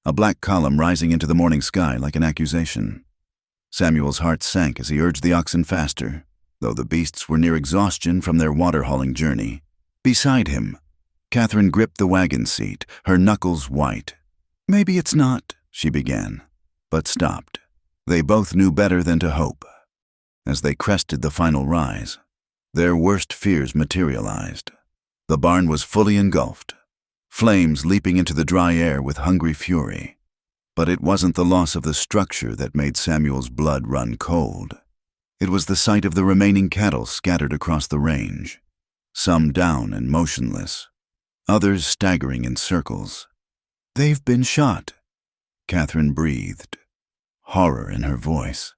a black column rising into the morning sky like an accusation. Samuel's heart sank as he urged the oxen faster, though the beasts were near exhaustion from their water-hauling journey. Beside him, Catherine gripped the wagon seat, her knuckles white. "Maybe it's not," she began, but stopped. They both knew better than to hope. As they crested the final rise, their worst fears materialized. The barn was fully engulfed, flames leaping into the dry air with hungry fury. But it wasn't the loss of the structure that made Samuel's blood run cold. It was the sight of the remaining cattle scattered across the range, some down and motionless, others staggering in circles. "They've been shot," Catherine breathed, horror in her voice.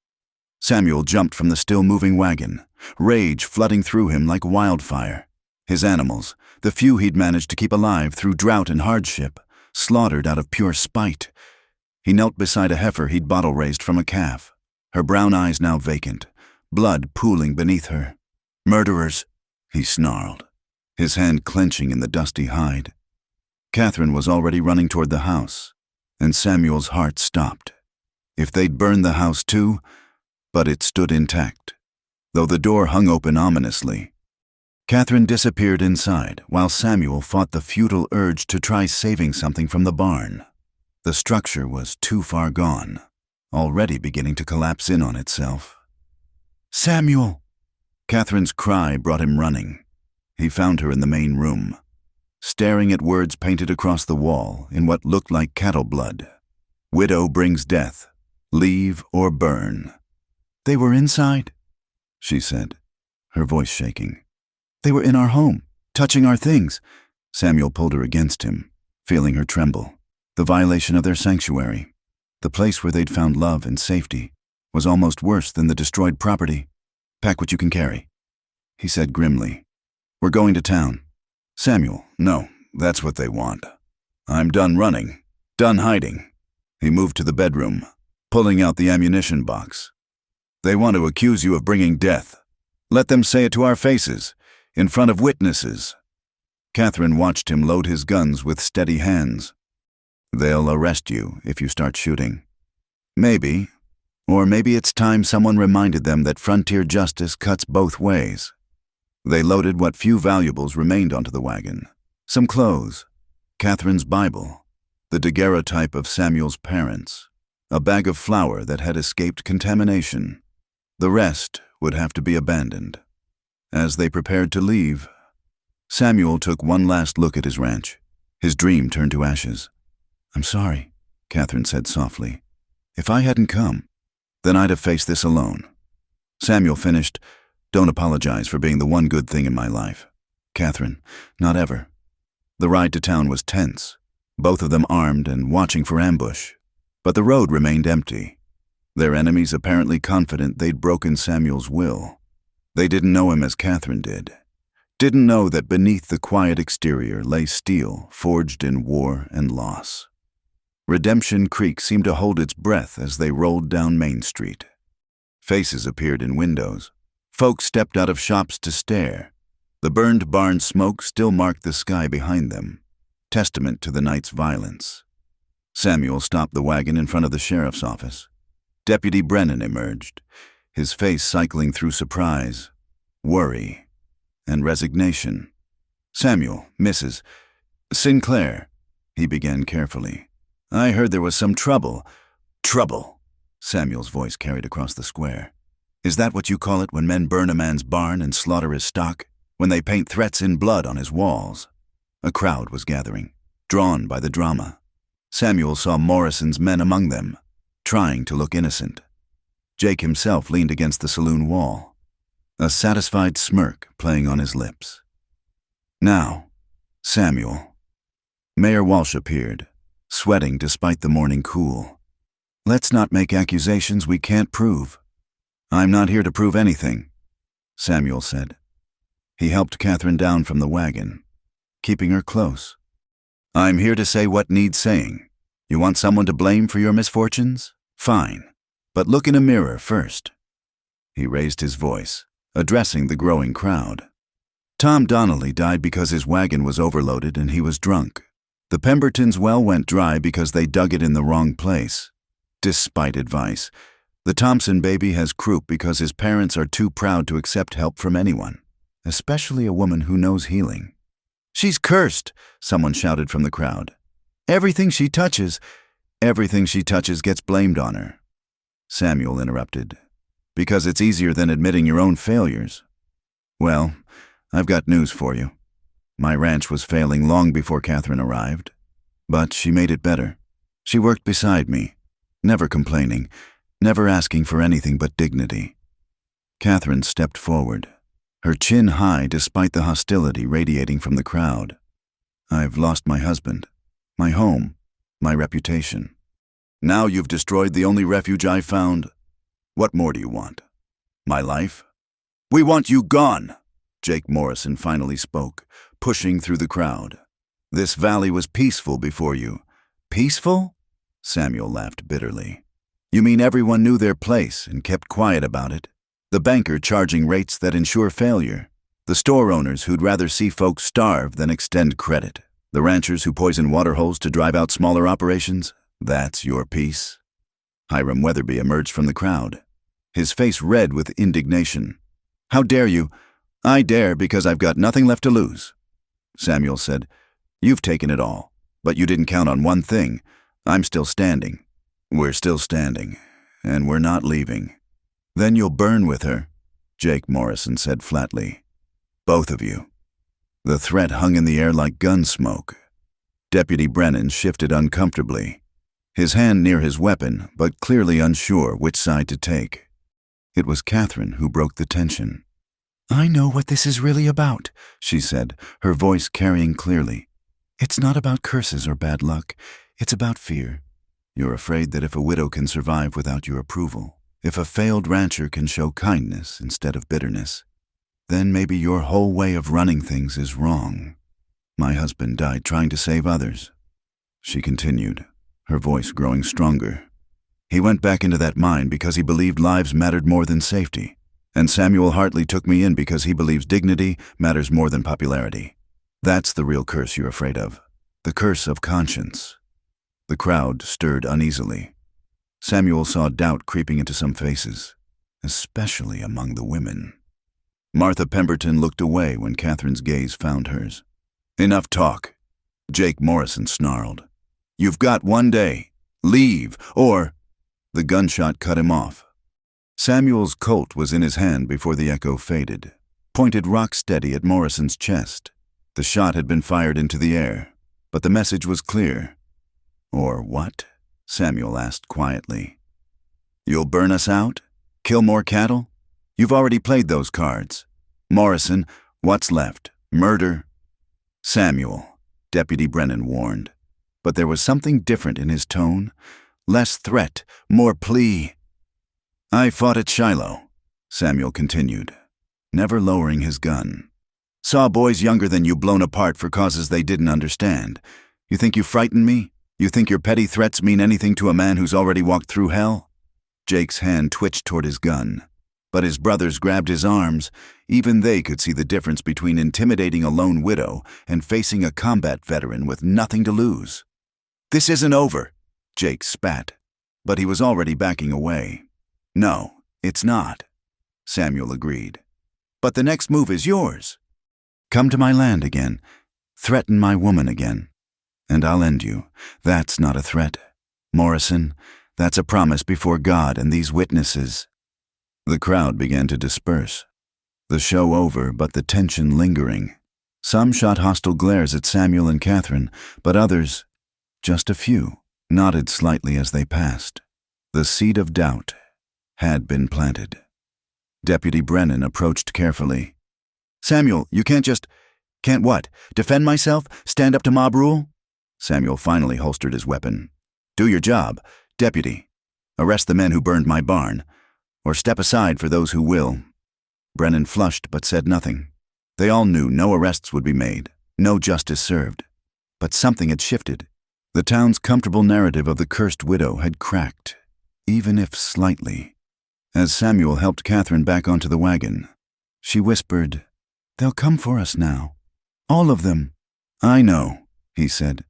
Samuel jumped from the still-moving wagon, rage flooding through him like wildfire. His animals, the few he'd managed to keep alive through drought and hardship, slaughtered out of pure spite. He knelt beside a heifer he'd bottle-raised from a calf, her brown eyes now vacant, blood pooling beneath her. "Murderers," he snarled, his hand clenching in the dusty hide. Catherine was already running toward the house, and Samuel's heart stopped. If they'd burned the house too, but it stood intact, though the door hung open ominously. Catherine disappeared inside, while Samuel fought the futile urge to try saving something from the barn. The structure was too far gone, already beginning to collapse in on itself. "Samuel!" Catherine's cry brought him running. He found her in the main room, staring at words painted across the wall in what looked like cattle blood. "Widow brings death. Leave or burn." "They were inside," she said, her voice shaking. "They were in our home, touching our things." Samuel pulled her against him, feeling her tremble. The violation of their sanctuary, the place where they'd found love and safety, was almost worse than the destroyed property. "Pack what you can carry," he said grimly. "We're going to town." "Samuel, no, that's what they want. I'm done running, done hiding." He moved to the bedroom, pulling out the ammunition box. "They want to accuse you of bringing death. Let them say it to our faces, in front of witnesses." Catherine watched him load his guns with steady hands. "They'll arrest you if you start shooting." "Maybe. Or maybe it's time someone reminded them that frontier justice cuts both ways." They loaded what few valuables remained onto the wagon. Some clothes, Catherine's Bible, the daguerreotype of Samuel's parents, a bag of flour that had escaped contamination. The rest would have to be abandoned. As they prepared to leave, Samuel took one last look at his ranch. His dream turned to ashes. "I'm sorry," Catherine said softly. "If I hadn't come, then I'd have faced this alone." Samuel finished, "Don't apologize for being the one good thing in my life. Catherine, not ever. The ride to town was tense, both of them armed and watching for ambush. But the road remained empty, their enemies apparently confident they'd broken Samuel's will. They didn't know him as Catherine did. Didn't know that beneath the quiet exterior lay steel forged in war and loss. Redemption Creek seemed to hold its breath as they rolled down Main Street. Faces appeared in windows. Folks stepped out of shops to stare. The burned barn smoke still marked the sky behind them, testament to the night's violence. Samuel stopped the wagon in front of the sheriff's office. Deputy Brennan emerged, his face cycling through surprise, worry, and resignation. "Samuel, Mrs. Sinclair," he began carefully. "I heard there was some trouble." "Trouble?" Samuel's voice carried across the square. "Is that what you call it when men burn a man's barn and slaughter his stock? When they paint threats in blood on his walls?" A crowd was gathering, drawn by the drama. Samuel saw Morrison's men among them, trying to look innocent. Jake himself leaned against the saloon wall, a satisfied smirk playing on his lips. "Now, Samuel." Mayor Walsh appeared, sweating despite the morning cool. "Let's not make accusations we can't prove." "I'm not here to prove anything," Samuel said. He helped Catherine down from the wagon, keeping her close. "I'm here to say what needs saying. You want someone to blame for your misfortunes? Fine. But look in a mirror first." He raised his voice, addressing the growing crowd. "Tom Donnelly died because his wagon was overloaded and he was drunk. The Pembertons' well went dry because they dug it in the wrong place. Despite advice, the Thompson baby has croup because his parents are too proud to accept help from anyone, especially a woman who knows healing." "She's cursed," someone shouted from the crowd. Everything she touches gets blamed on her." Samuel interrupted. "Because it's easier than admitting your own failures. Well, I've got news for you. My ranch was failing long before Catherine arrived, but she made it better. She worked beside me, never complaining, never asking for anything but dignity." Catherine stepped forward, her chin high despite the hostility radiating from the crowd. "I've lost my husband, my home, my reputation. Now you've destroyed the only refuge I found. What more do you want? My life?" "We want you gone," Jake Morrison finally spoke, pushing through the crowd. "This valley was peaceful before you." "Peaceful?" Samuel laughed bitterly. "You mean everyone knew their place and kept quiet about it? The banker charging rates that ensure failure. The store owners who'd rather see folks starve than extend credit. The ranchers who poison water holes to drive out smaller operations. That's your peace." Hiram Weatherby emerged from the crowd, his face red with indignation. "How dare you?" "I dare because I've got nothing left to lose." Samuel said, "You've taken it all, but you didn't count on one thing. I'm still standing." "We're still standing, and we're not leaving." "Then you'll burn with her," Jake Morrison said flatly. "Both of you." The threat hung in the air like gun smoke. Deputy Brennan shifted uncomfortably, his hand near his weapon, but clearly unsure which side to take. It was Catherine who broke the tension. "I know what this is really about," she said, her voice carrying clearly. "It's not about curses or bad luck. It's about fear. You're afraid that if a widow can survive without your approval, if a failed rancher can show kindness instead of bitterness, then maybe your whole way of running things is wrong. My husband died trying to save others," she continued, her voice growing stronger. "He went back into that mine because he believed lives mattered more than safety. And Samuel Hartley took me in because he believes dignity matters more than popularity. That's the real curse you're afraid of, the curse of conscience." The crowd stirred uneasily. Samuel saw doubt creeping into some faces, especially among the women. Martha Pemberton looked away when Catherine's gaze found hers. "Enough talk," Jake Morrison snarled. "You've got one day. Leave, or—" The gunshot cut him off. Samuel's Colt was in his hand before the echo faded, pointed rock steady at Morrison's chest. The shot had been fired into the air, but the message was clear. "Or what?" Samuel asked quietly. "You'll burn us out? Kill more cattle? You've already played those cards. Morrison, what's left? Murder? Samuel, Deputy Brennan warned. But there was something different in his tone. Less threat, more plea. I fought at Shiloh, Samuel continued, never lowering his gun. Saw boys younger than you blown apart for causes they didn't understand. You think you frighten me? You think your petty threats mean anything to a man who's already walked through hell? Jake's hand twitched toward his gun, but his brothers grabbed his arms. Even they could see the difference between intimidating a lone widow and facing a combat veteran with nothing to lose. This isn't over, Jake spat, but he was already backing away. No, it's not, Samuel agreed. But the next move is yours. Come to my land again, threaten my woman again, and I'll end you. That's not a threat, Morrison. That's a promise before God and these witnesses. The crowd began to disperse. The show over, but the tension lingering. Some shot hostile glares at Samuel and Catherine, but others, just a few, nodded slightly as they passed. The seed of doubt had been planted. Deputy Brennan approached carefully. Samuel, you can't what? Defend myself? Stand up to mob rule? Samuel finally holstered his weapon. Do your job, Deputy. Arrest the men who burned my barn, or step aside for those who will. Brennan flushed but said nothing. They all knew no arrests would be made, no justice served. But something had shifted. The town's comfortable narrative of the cursed widow had cracked, even if slightly. As Samuel helped Catherine back onto the wagon, she whispered, They'll come for us now. All of them. I know, he said.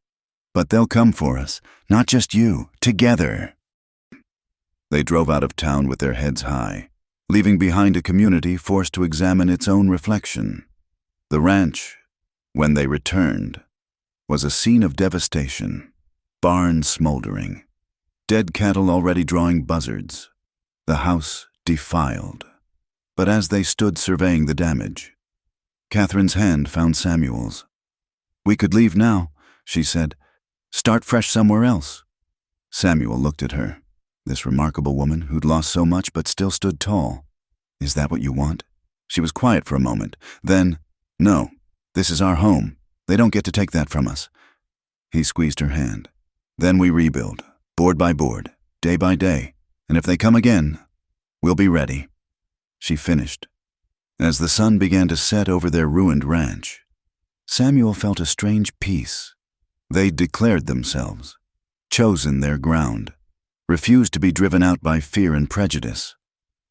But they'll come for us, not just you, together. They drove out of town with their heads high, leaving behind a community forced to examine its own reflection. The ranch, when they returned, was a scene of devastation. Barns smoldering, dead cattle already drawing buzzards, the house defiled. But as they stood surveying the damage, Catherine's hand found Samuel's. We could leave now, she said. Start fresh somewhere else. Samuel looked at her, this remarkable woman who'd lost so much but still stood tall. Is that what you want? She was quiet for a moment. Then, no, this is our home. They don't get to take that from us. He squeezed her hand. Then we rebuild, board by board, day by day, and if they come again, we'll be ready. She finished. As the sun began to set over their ruined ranch, Samuel felt a strange peace. They'd declared themselves, chosen their ground, refused to be driven out by fear and prejudice.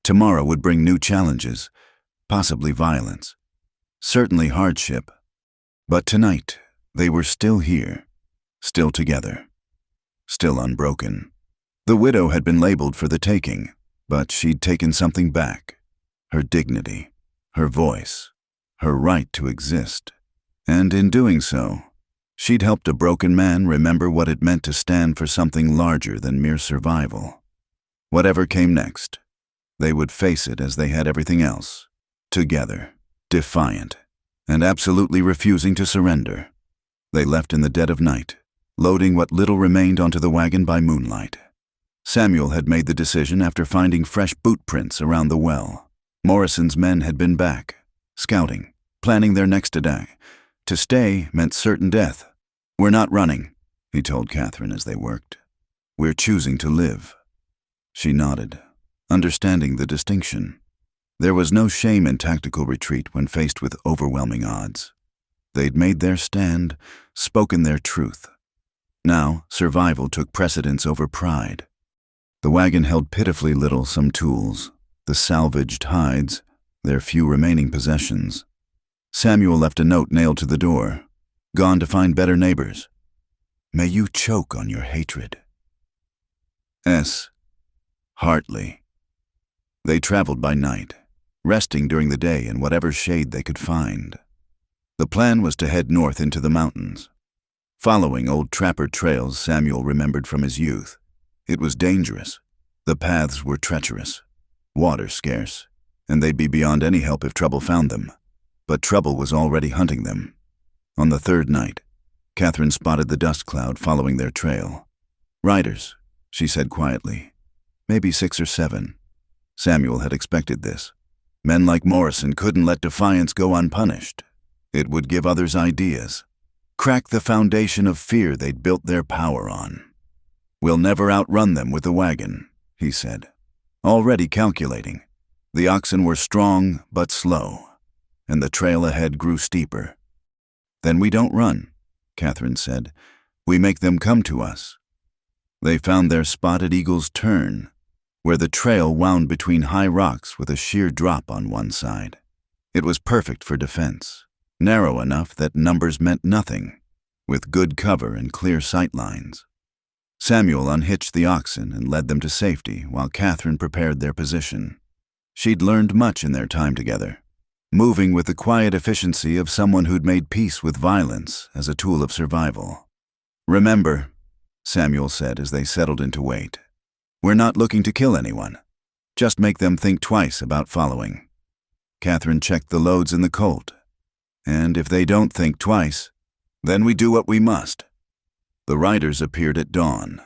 Tomorrow would bring new challenges, possibly violence, certainly hardship. But tonight, they were still here, still together, still unbroken. The widow had been labeled for the taking, but she'd taken something back. Her dignity, her voice, her right to exist. And in doing so, she'd helped a broken man remember what it meant to stand for something larger than mere survival. Whatever came next, they would face it as they had everything else, together, defiant, and absolutely refusing to surrender. They left in the dead of night, loading what little remained onto the wagon by moonlight. Samuel had made the decision after finding fresh boot prints around the well. Morrison's men had been back, scouting, planning their next attack. To stay meant certain death. We're not running, he told Catherine as they worked. We're choosing to live. She nodded, understanding the distinction. There was no shame in tactical retreat when faced with overwhelming odds. They'd made their stand, spoken their truth. Now, survival took precedence over pride. The wagon held pitifully little, some tools, the salvaged hides, their few remaining possessions. Samuel left a note nailed to the door. Gone to find better neighbors. May you choke on your hatred. S. Hartley. They traveled by night, resting during the day in whatever shade they could find. The plan was to head north into the mountains. Following old trapper trails Samuel remembered from his youth. It was dangerous. The paths were treacherous, water scarce, and they'd be beyond any help if trouble found them. But trouble was already hunting them. On the third night, Catherine spotted the dust cloud following their trail. Riders, she said quietly. Maybe 6 or 7. Samuel had expected this. Men like Morrison couldn't let defiance go unpunished. It would give others ideas, crack the foundation of fear they'd built their power on. "We'll never outrun them with the wagon," he said, already calculating. The oxen were strong but slow, and the trail ahead grew steeper. "Then we don't run," Catherine said. "We make them come to us." They found their spot at Eagle's Turn, where the trail wound between high rocks with a sheer drop on one side. It was perfect for defense, narrow enough that numbers meant nothing, with good cover and clear sight lines. Samuel unhitched the oxen and led them to safety while Catherine prepared their position. She'd learned much in their time together, moving with the quiet efficiency of someone who'd made peace with violence as a tool of survival. "Remember," Samuel said as they settled into wait, "we're not looking to kill anyone. Just make them think twice about following." Catherine checked the loads in the colt. "And if they don't think twice, then we do what we must." The riders appeared at dawn,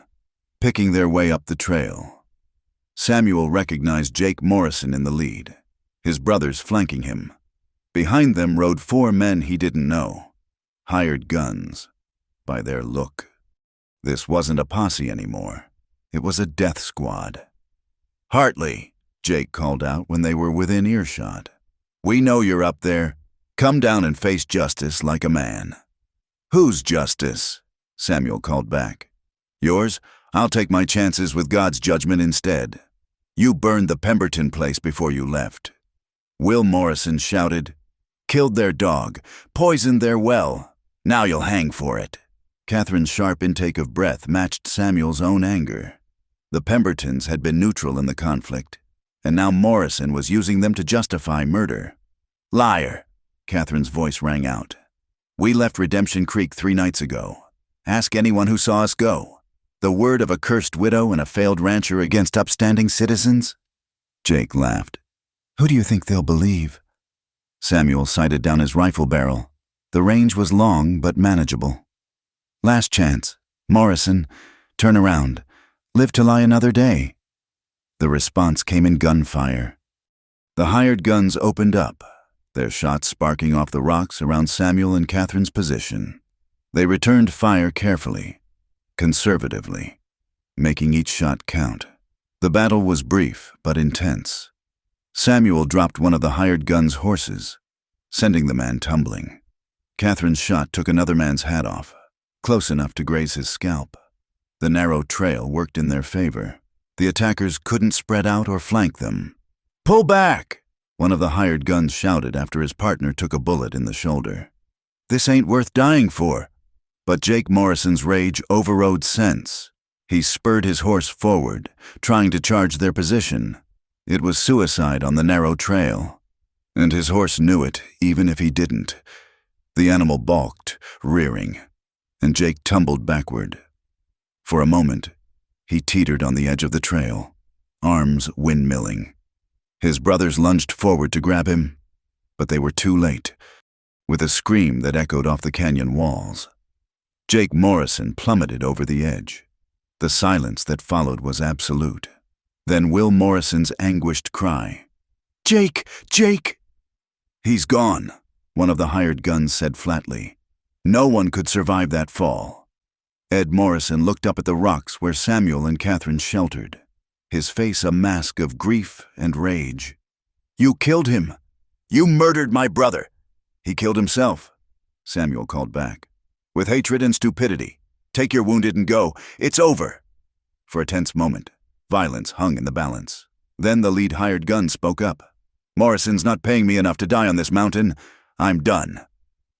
picking their way up the trail. Samuel recognized Jake Morrison in the lead, his brothers flanking him. Behind them rode 4 men he didn't know, hired guns, by their look. This wasn't a posse anymore. It was a death squad. "Hartley," Jake called out when they were within earshot. "We know you're up there. Come down and face justice like a man." "Whose justice?" Samuel called back. "Yours? I'll take my chances with God's judgment instead. You burned the Pemberton place before you left." Will Morrison shouted. "Killed their dog, poisoned their well. Now you'll hang for it." Catherine's sharp intake of breath matched Samuel's own anger. The Pembertons had been neutral in the conflict, and now Morrison was using them to justify murder. "Liar," Catherine's voice rang out. "We left Redemption Creek 3 nights ago. Ask anyone who saw us go. The word of a cursed widow and a failed rancher against upstanding citizens?" Jake laughed. "Who do you think they'll believe?" Samuel sighted down his rifle barrel. The range was long but manageable. "Last chance. Morrison, turn around. Live to lie another day." The response came in gunfire. The hired guns opened up, their shots sparking off the rocks around Samuel and Catherine's position. They returned fire carefully, conservatively, making each shot count. The battle was brief but intense. Samuel dropped one of the hired gun's horses, sending the man tumbling. Catherine's shot took another man's hat off, close enough to graze his scalp. The narrow trail worked in their favor. The attackers couldn't spread out or flank them. "Pull back!" one of the hired guns shouted after his partner took a bullet in the shoulder. "This ain't worth dying for." But Jake Morrison's rage overrode sense. He spurred his horse forward, trying to charge their position. It was suicide on the narrow trail, and his horse knew it even if he didn't. The animal balked, rearing, and Jake tumbled backward. For a moment, he teetered on the edge of the trail, arms windmilling. His brothers lunged forward to grab him, but they were too late. With a scream that echoed off the canyon walls, Jake Morrison plummeted over the edge. The silence that followed was absolute. Then Will Morrison's anguished cry. "Jake! Jake!" "He's gone," one of the hired guns said flatly. "No one could survive that fall." Ed Morrison looked up at the rocks where Samuel and Catherine sheltered, his face a mask of grief and rage. "You killed him! You murdered my brother!" "He killed himself," Samuel called back. "With hatred and stupidity. Take your wounded and go. It's over." For a tense moment, violence hung in the balance. Then the lead hired gun spoke up. "Morrison's not paying me enough to die on this mountain. I'm done."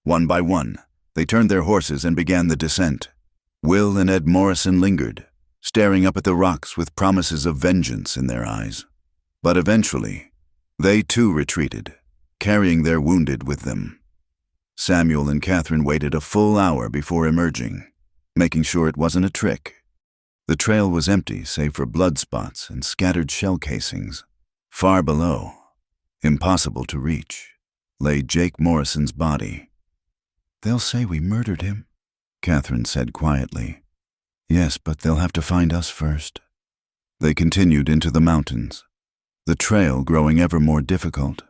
One by one, they turned their horses and began the descent. Will and Ed Morrison lingered, staring up at the rocks with promises of vengeance in their eyes. But eventually, they too retreated, carrying their wounded with them. Samuel and Catherine waited a full hour before emerging, making sure it wasn't a trick. The trail was empty save for blood spots and scattered shell casings. Far below, impossible to reach, lay Jake Morrison's body. "They'll say we murdered him," Catherine said quietly. "Yes, but they'll have to find us first." They continued into the mountains, the trail growing ever more difficult.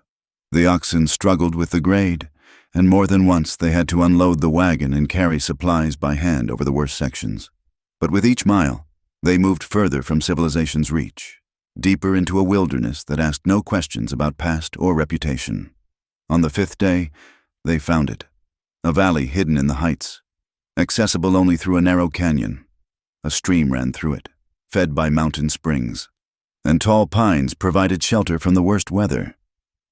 The oxen struggled with the grade, and more than once they had to unload the wagon and carry supplies by hand over the worst sections. But with each mile, they moved further from civilization's reach, deeper into a wilderness that asked no questions about past or reputation. On the 5th day, they found it, a valley hidden in the heights, accessible only through a narrow canyon. A stream ran through it, fed by mountain springs, and tall pines provided shelter from the worst weather.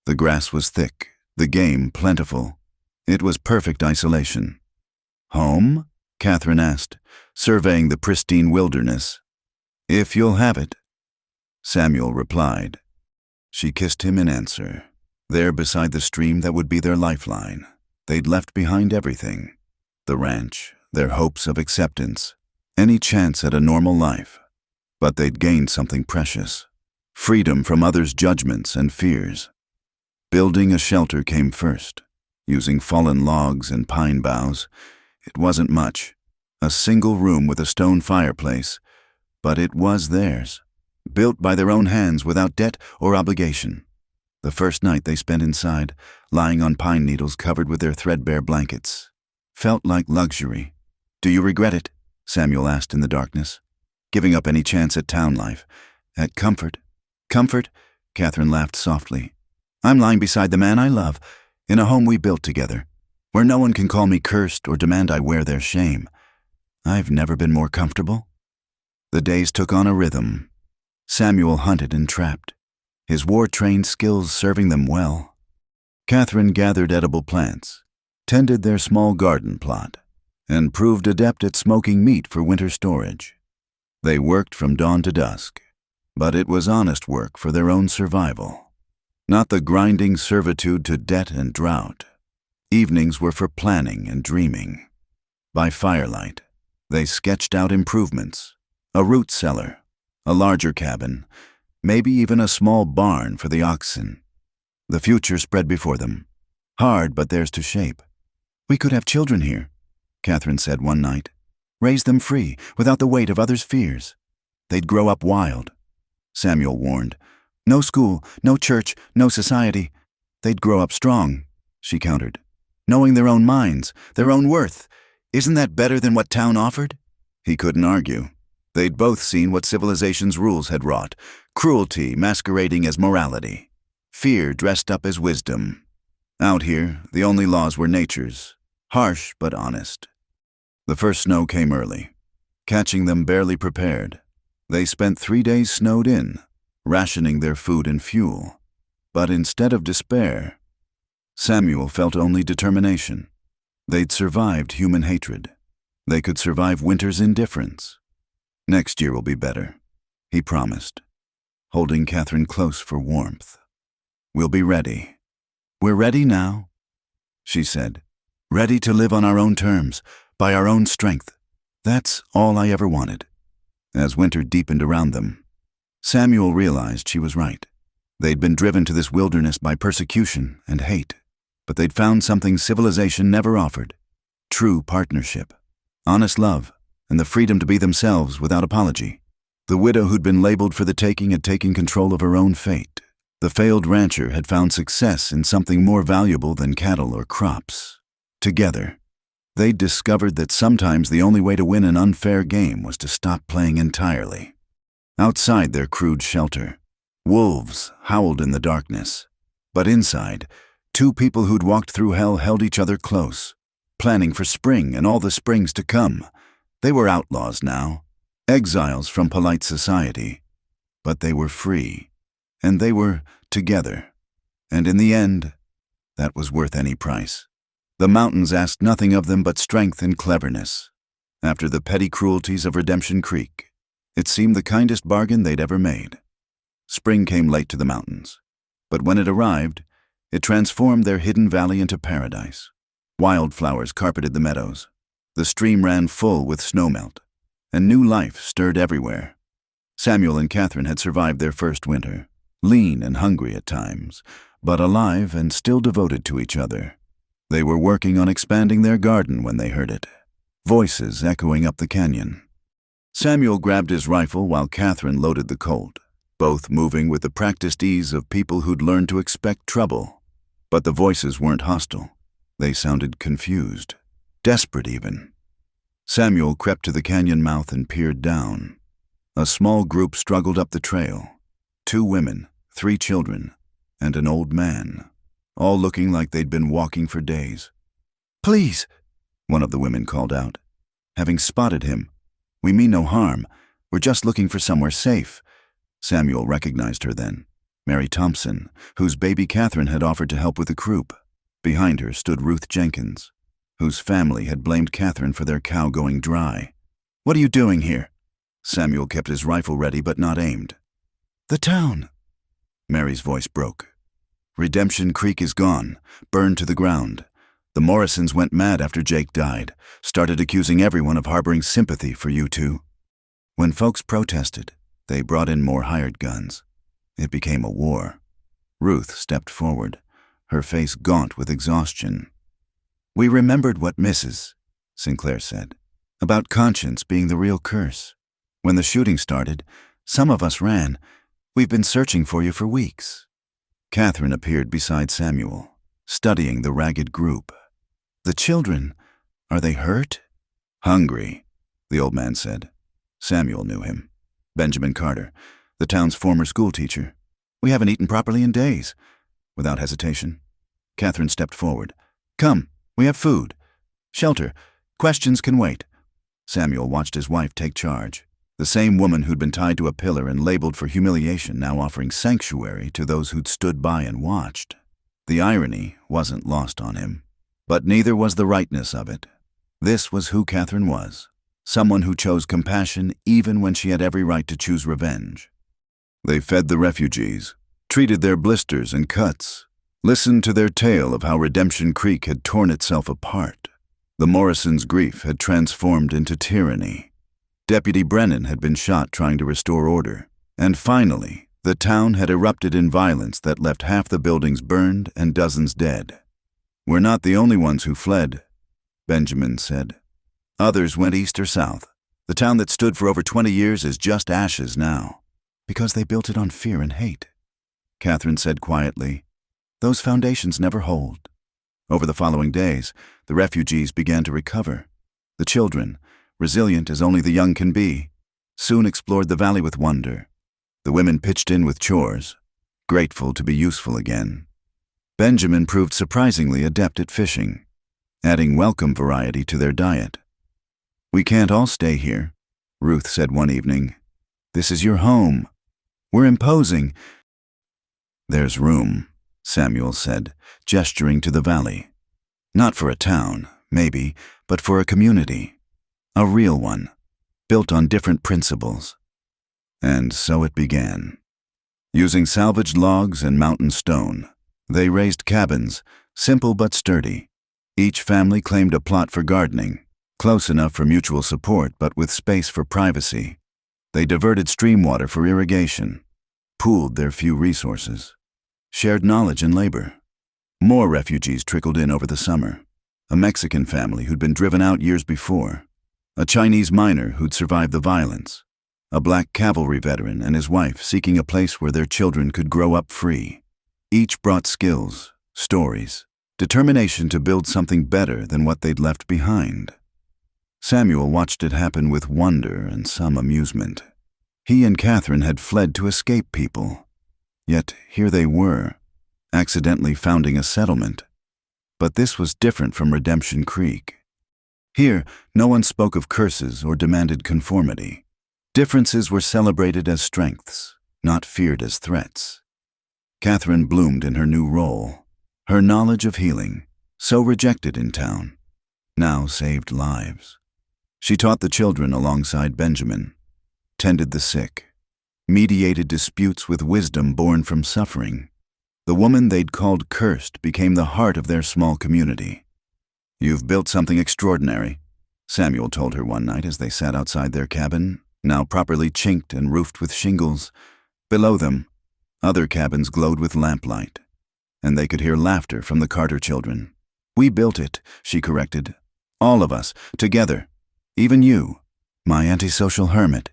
The grass was thick, the game plentiful. It was perfect isolation. "Home?" Catherine asked, surveying the pristine wilderness. "If you'll have it," Samuel replied. She kissed him in answer. There beside the stream that would be their lifeline, they'd left behind everything. The ranch, their hopes of acceptance, any chance at a normal life. But they'd gained something precious, freedom from others' judgments and fears. Building a shelter came first, using fallen logs and pine boughs. It wasn't much, a single room with a stone fireplace, but it was theirs, built by their own hands without debt or obligation. The first night they spent inside, lying on pine needles covered with their threadbare blankets, felt like luxury. "Do you regret it?" Samuel asked in the darkness. "Giving up any chance at town life, at comfort?" "Comfort?" Catherine laughed softly. "I'm lying beside the man I love, in a home we built together, where no one can call me cursed or demand I wear their shame. I've never been more comfortable." The days took on a rhythm. Samuel hunted and trapped, his war-trained skills serving them well. Catherine gathered edible plants, tended their small garden plot, and proved adept at smoking meat for winter storage. They worked from dawn to dusk, but it was honest work for their own survival, not the grinding servitude to debt and drought. Evenings were for planning and dreaming. By firelight, they sketched out improvements, a root cellar, a larger cabin, maybe even a small barn for the oxen. The future spread before them, hard but theirs to shape. "We could have children here," Catherine said one night. "Raise them free, without the weight of others' fears. They'd grow up wild," Samuel warned. "No school, no church, no society. They'd grow up strong," she countered. "Knowing their own minds, their own worth. Isn't that better than what town offered?" He couldn't argue. They'd both seen what civilization's rules had wrought, cruelty masquerading as morality, fear dressed up as wisdom. Out here, the only laws were nature's, harsh but honest. The first snow came early, catching them barely prepared. They spent 3 days snowed in, rationing their food and fuel. But instead of despair, Samuel felt only determination. They'd survived human hatred. They could survive winter's indifference. "Next year will be better," he promised, holding Catherine close for warmth. "We'll be ready." "We're ready now," she said. "Ready to live on our own terms, by our own strength. That's all I ever wanted." As winter deepened around them, Samuel realized she was right. They'd been driven to this wilderness by persecution and hate, but they'd found something civilization never offered: true partnership, honest love, and the freedom to be themselves without apology. The widow who'd been labeled for the taking had taken control of her own fate. The failed rancher had found success in something more valuable than cattle or crops. Together, they'd discovered that sometimes the only way to win an unfair game was to stop playing entirely. Outside their crude shelter, wolves howled in the darkness. But inside, 2 people who'd walked through hell held each other close, planning for spring and all the springs to come. They were outlaws now, exiles from polite society. But they were free, and they were together. And in the end, that was worth any price. The mountains asked nothing of them but strength and cleverness. After the petty cruelties of Redemption Creek, it seemed the kindest bargain they'd ever made. Spring came late to the mountains, but when it arrived, it transformed their hidden valley into paradise. Wildflowers carpeted the meadows. The stream ran full with snowmelt, and new life stirred everywhere. Samuel and Catherine had survived their first winter, lean and hungry at times, but alive and still devoted to each other. They were working on expanding their garden when they heard it, voices echoing up the canyon. Samuel grabbed his rifle while Catherine loaded the Colt, both moving with the practiced ease of people who'd learned to expect trouble. But the voices weren't hostile. They sounded confused, desperate even. Samuel crept to the canyon mouth and peered down. A small group struggled up the trail. 2 women, 3 children, and an old man, all looking like they'd been walking for days. "Please," one of the women called out. Having spotted him, "We mean no harm. We're just looking for somewhere safe." Samuel recognized her then, Mary Thompson, whose baby Catherine had offered to help with the croup. Behind her stood Ruth Jenkins, whose family had blamed Catherine for their cow going dry. "What are you doing here?" Samuel kept his rifle ready but not aimed. "The town." Mary's voice broke. "Redemption Creek is gone, burned to the ground. The Morrisons went mad after Jake died, started accusing everyone of harboring sympathy for you two. When folks protested, they brought in more hired guns. It became a war." Ruth stepped forward, her face gaunt with exhaustion. "We remembered what Mrs. Sinclair said, about conscience being the real curse. When the shooting started, some of us ran. We've been searching for you for weeks." Catherine appeared beside Samuel, studying the ragged group. "The children, are they hurt?" "Hungry," the old man said. Samuel knew him. Benjamin Carter, the town's former schoolteacher. "We haven't eaten properly in days." Without hesitation, Catherine stepped forward. "Come, we have food. Shelter. Questions can wait." Samuel watched his wife take charge. The same woman who'd been tied to a pillar and labeled for humiliation now offering sanctuary to those who'd stood by and watched. The irony wasn't lost on him, but neither was the rightness of it. This was who Catherine was, someone who chose compassion even when she had every right to choose revenge. They fed the refugees, treated their blisters and cuts, listened to their tale of how Redemption Creek had torn itself apart. The Morrisons' grief had transformed into tyranny. Deputy Brennan had been shot trying to restore order. And finally, the town had erupted in violence that left half the buildings burned and dozens dead. "We're not the only ones who fled," Benjamin said. "Others went east or south. The town that stood for over 20 years is just ashes now." "Because they built it on fear and hate," Catherine said quietly. "Those foundations never hold." Over the following days, the refugees began to recover. The children, resilient as only the young can be, soon explored the valley with wonder. The women pitched in with chores, grateful to be useful again. Benjamin proved surprisingly adept at fishing, adding welcome variety to their diet. "We can't all stay here," Ruth said one evening. "This is your home. We're imposing." "There's room," Samuel said, gesturing to the valley. "Not for a town, maybe, but for a community. A real one, built on different principles." And so it began. Using salvaged logs and mountain stone, they raised cabins, simple but sturdy. Each family claimed a plot for gardening, close enough for mutual support but with space for privacy. They diverted stream water for irrigation, pooled their few resources, shared knowledge and labor. More refugees trickled in over the summer. A Mexican family who'd been driven out years before, a Chinese miner who'd survived the violence, a black cavalry veteran and his wife seeking a place where their children could grow up free. Each brought skills, stories, determination to build something better than what they'd left behind. Samuel watched it happen with wonder and some amusement. He and Catherine had fled to escape people. Yet here they were, accidentally founding a settlement. But this was different from Redemption Creek. Here, no one spoke of curses or demanded conformity. Differences were celebrated as strengths, not feared as threats. Catherine bloomed in her new role. Her knowledge of healing, so rejected in town, now saved lives. She taught the children alongside Benjamin, tended the sick, mediated disputes with wisdom born from suffering. The woman they'd called cursed became the heart of their small community. "You've built something extraordinary," Samuel told her one night as they sat outside their cabin, now properly chinked and roofed with shingles. Below them, other cabins glowed with lamplight, and they could hear laughter from the Carter children. "We built it," she corrected. "All of us, together. Even you, my antisocial hermit."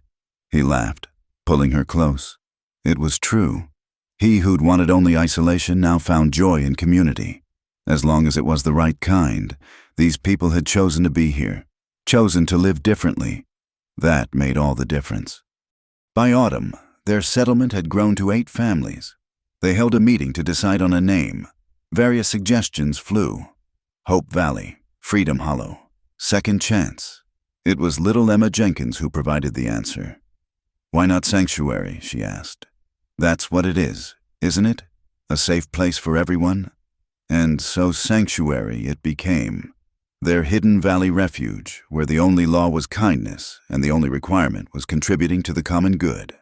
He laughed, pulling her close. It was true. He who'd wanted only isolation now found joy in community. As long as it was the right kind, these people had chosen to be here, chosen to live differently. That made all the difference. By autumn, their settlement had grown to 8 families. They held a meeting to decide on a name. Various suggestions flew. Hope Valley, Freedom Hollow, Second Chance. It was little Emma Jenkins who provided the answer. "Why not Sanctuary?" she asked. "That's what it is, isn't it? A safe place for everyone?" And so Sanctuary it became. Their hidden valley refuge, where the only law was kindness and the only requirement was contributing to the common good.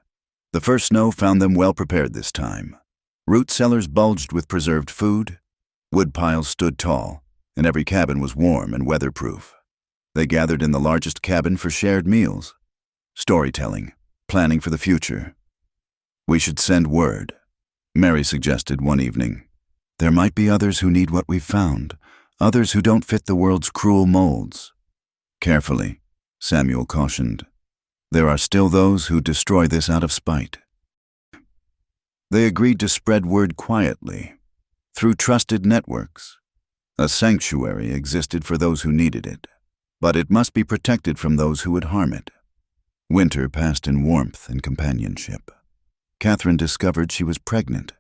The first snow found them well prepared this time. Root cellars bulged with preserved food, wood piles stood tall, and every cabin was warm and weatherproof. They gathered in the largest cabin for shared meals, storytelling, planning for the future. "We should send word," Mary suggested one evening. "There might be others who need what we've found, others who don't fit the world's cruel molds." "Carefully," Samuel cautioned. "There are still those who destroy this out of spite." They agreed to spread word quietly, through trusted networks. A sanctuary existed for those who needed it, but it must be protected from those who would harm it. Winter passed in warmth and companionship. Catherine discovered she was pregnant,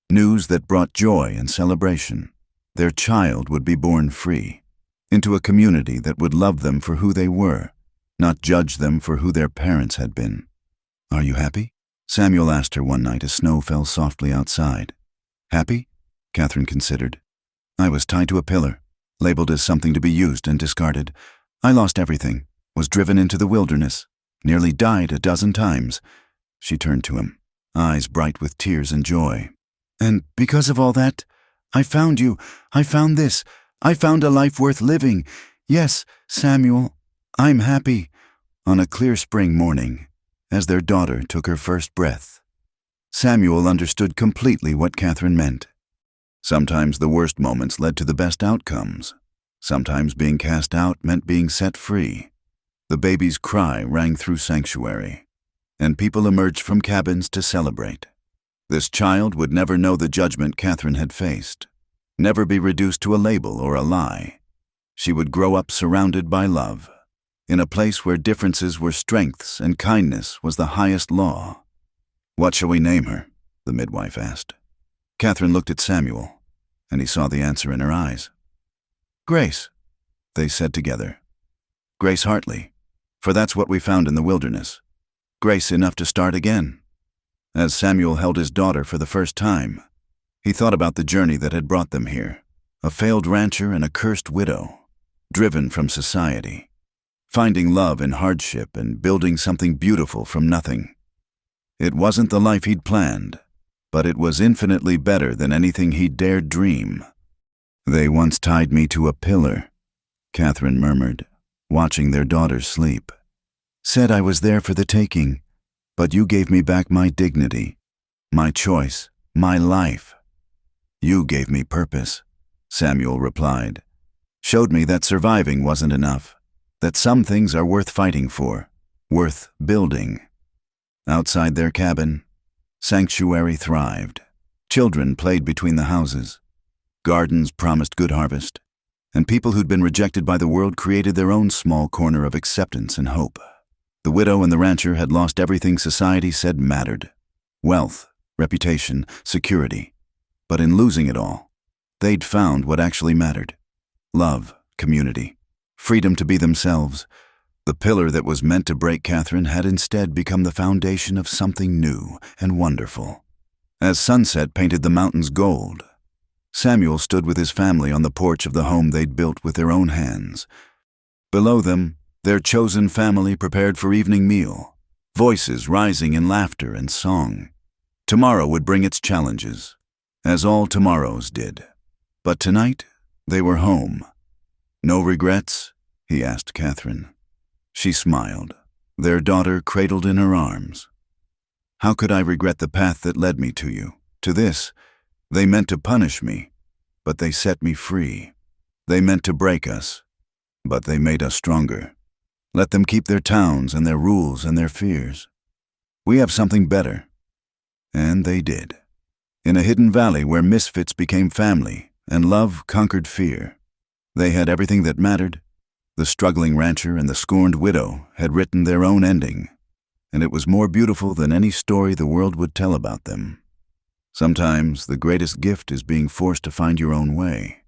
news that brought joy and celebration. Their child would be born free, into a community that would love them for who they were, not judge them for who their parents had been. "Are you happy?" Samuel asked her one night as snow fell softly outside. "Happy?" Catherine considered. "I was tied to a pillar, labeled as something to be used and discarded. I lost everything, was driven into the wilderness, nearly died a dozen times." She turned to him, eyes bright with tears and joy. "And because of all that, I found you. I found this. I found a life worth living. Yes, Samuel, I'm happy." On a clear spring morning, as their daughter took her first breath, Samuel understood completely what Catherine meant. Sometimes the worst moments led to the best outcomes. Sometimes being cast out meant being set free. The baby's cry rang through Sanctuary, and people emerged from cabins to celebrate. This child would never know the judgment Catherine had faced, never be reduced to a label or a lie. She would grow up surrounded by love, in a place where differences were strengths and kindness was the highest law. "What shall we name her?" the midwife asked. Catherine looked at Samuel, and he saw the answer in her eyes. "Grace," they said together. "Grace Hartley, for that's what we found in the wilderness. Grace enough to start again." As Samuel held his daughter for the first time, he thought about the journey that had brought them here, a failed rancher and a cursed widow, driven from society, finding love in hardship and building something beautiful from nothing. It wasn't the life he'd planned, but it was infinitely better than anything he'd dared dream. "They once tied me to a pillar," Catherine murmured, watching their daughter sleep. "Said I was there for the taking, but you gave me back my dignity, my choice, my life." "You gave me purpose," Samuel replied. "Showed me that surviving wasn't enough, that some things are worth fighting for, worth building." Outside their cabin, Sanctuary thrived. Children played between the houses. Gardens promised good harvest, and people who'd been rejected by the world created their own small corner of acceptance and hope. The widow and the rancher had lost everything society said mattered: wealth, reputation, security. But in losing it all, they'd found what actually mattered: love, community, freedom to be themselves. The pillar that was meant to break Catherine had instead become the foundation of something new and wonderful. As sunset painted the mountains gold, Samuel stood with his family on the porch of the home they'd built with their own hands. Below them, their chosen family prepared for evening meal, voices rising in laughter and song. Tomorrow would bring its challenges, as all tomorrows did. But tonight, they were home. "No regrets?" he asked Catherine. She smiled, their daughter cradled in her arms. "How could I regret the path that led me to you, to this? They meant to punish me, but they set me free. They meant to break us, but they made us stronger. Let them keep their towns and their rules and their fears. We have something better." And they did. In a hidden valley where misfits became family, and love conquered fear. They had everything that mattered. The struggling rancher and the scorned widow had written their own ending, and it was more beautiful than any story the world would tell about them. Sometimes the greatest gift is being forced to find your own way.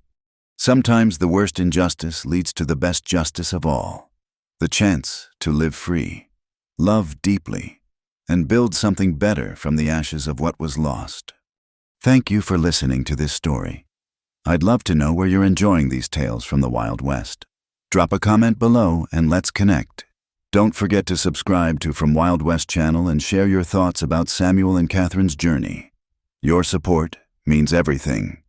Sometimes the worst injustice leads to the best justice of all, the chance to live free, love deeply, and build something better from the ashes of what was lost. Thank you for listening to this story. I'd love to know where you're enjoying these tales from the Wild West. Drop a comment below and let's connect. Don't forget to subscribe to From Wild West channel and share your thoughts about Samuel and Catherine's journey. Your support means everything.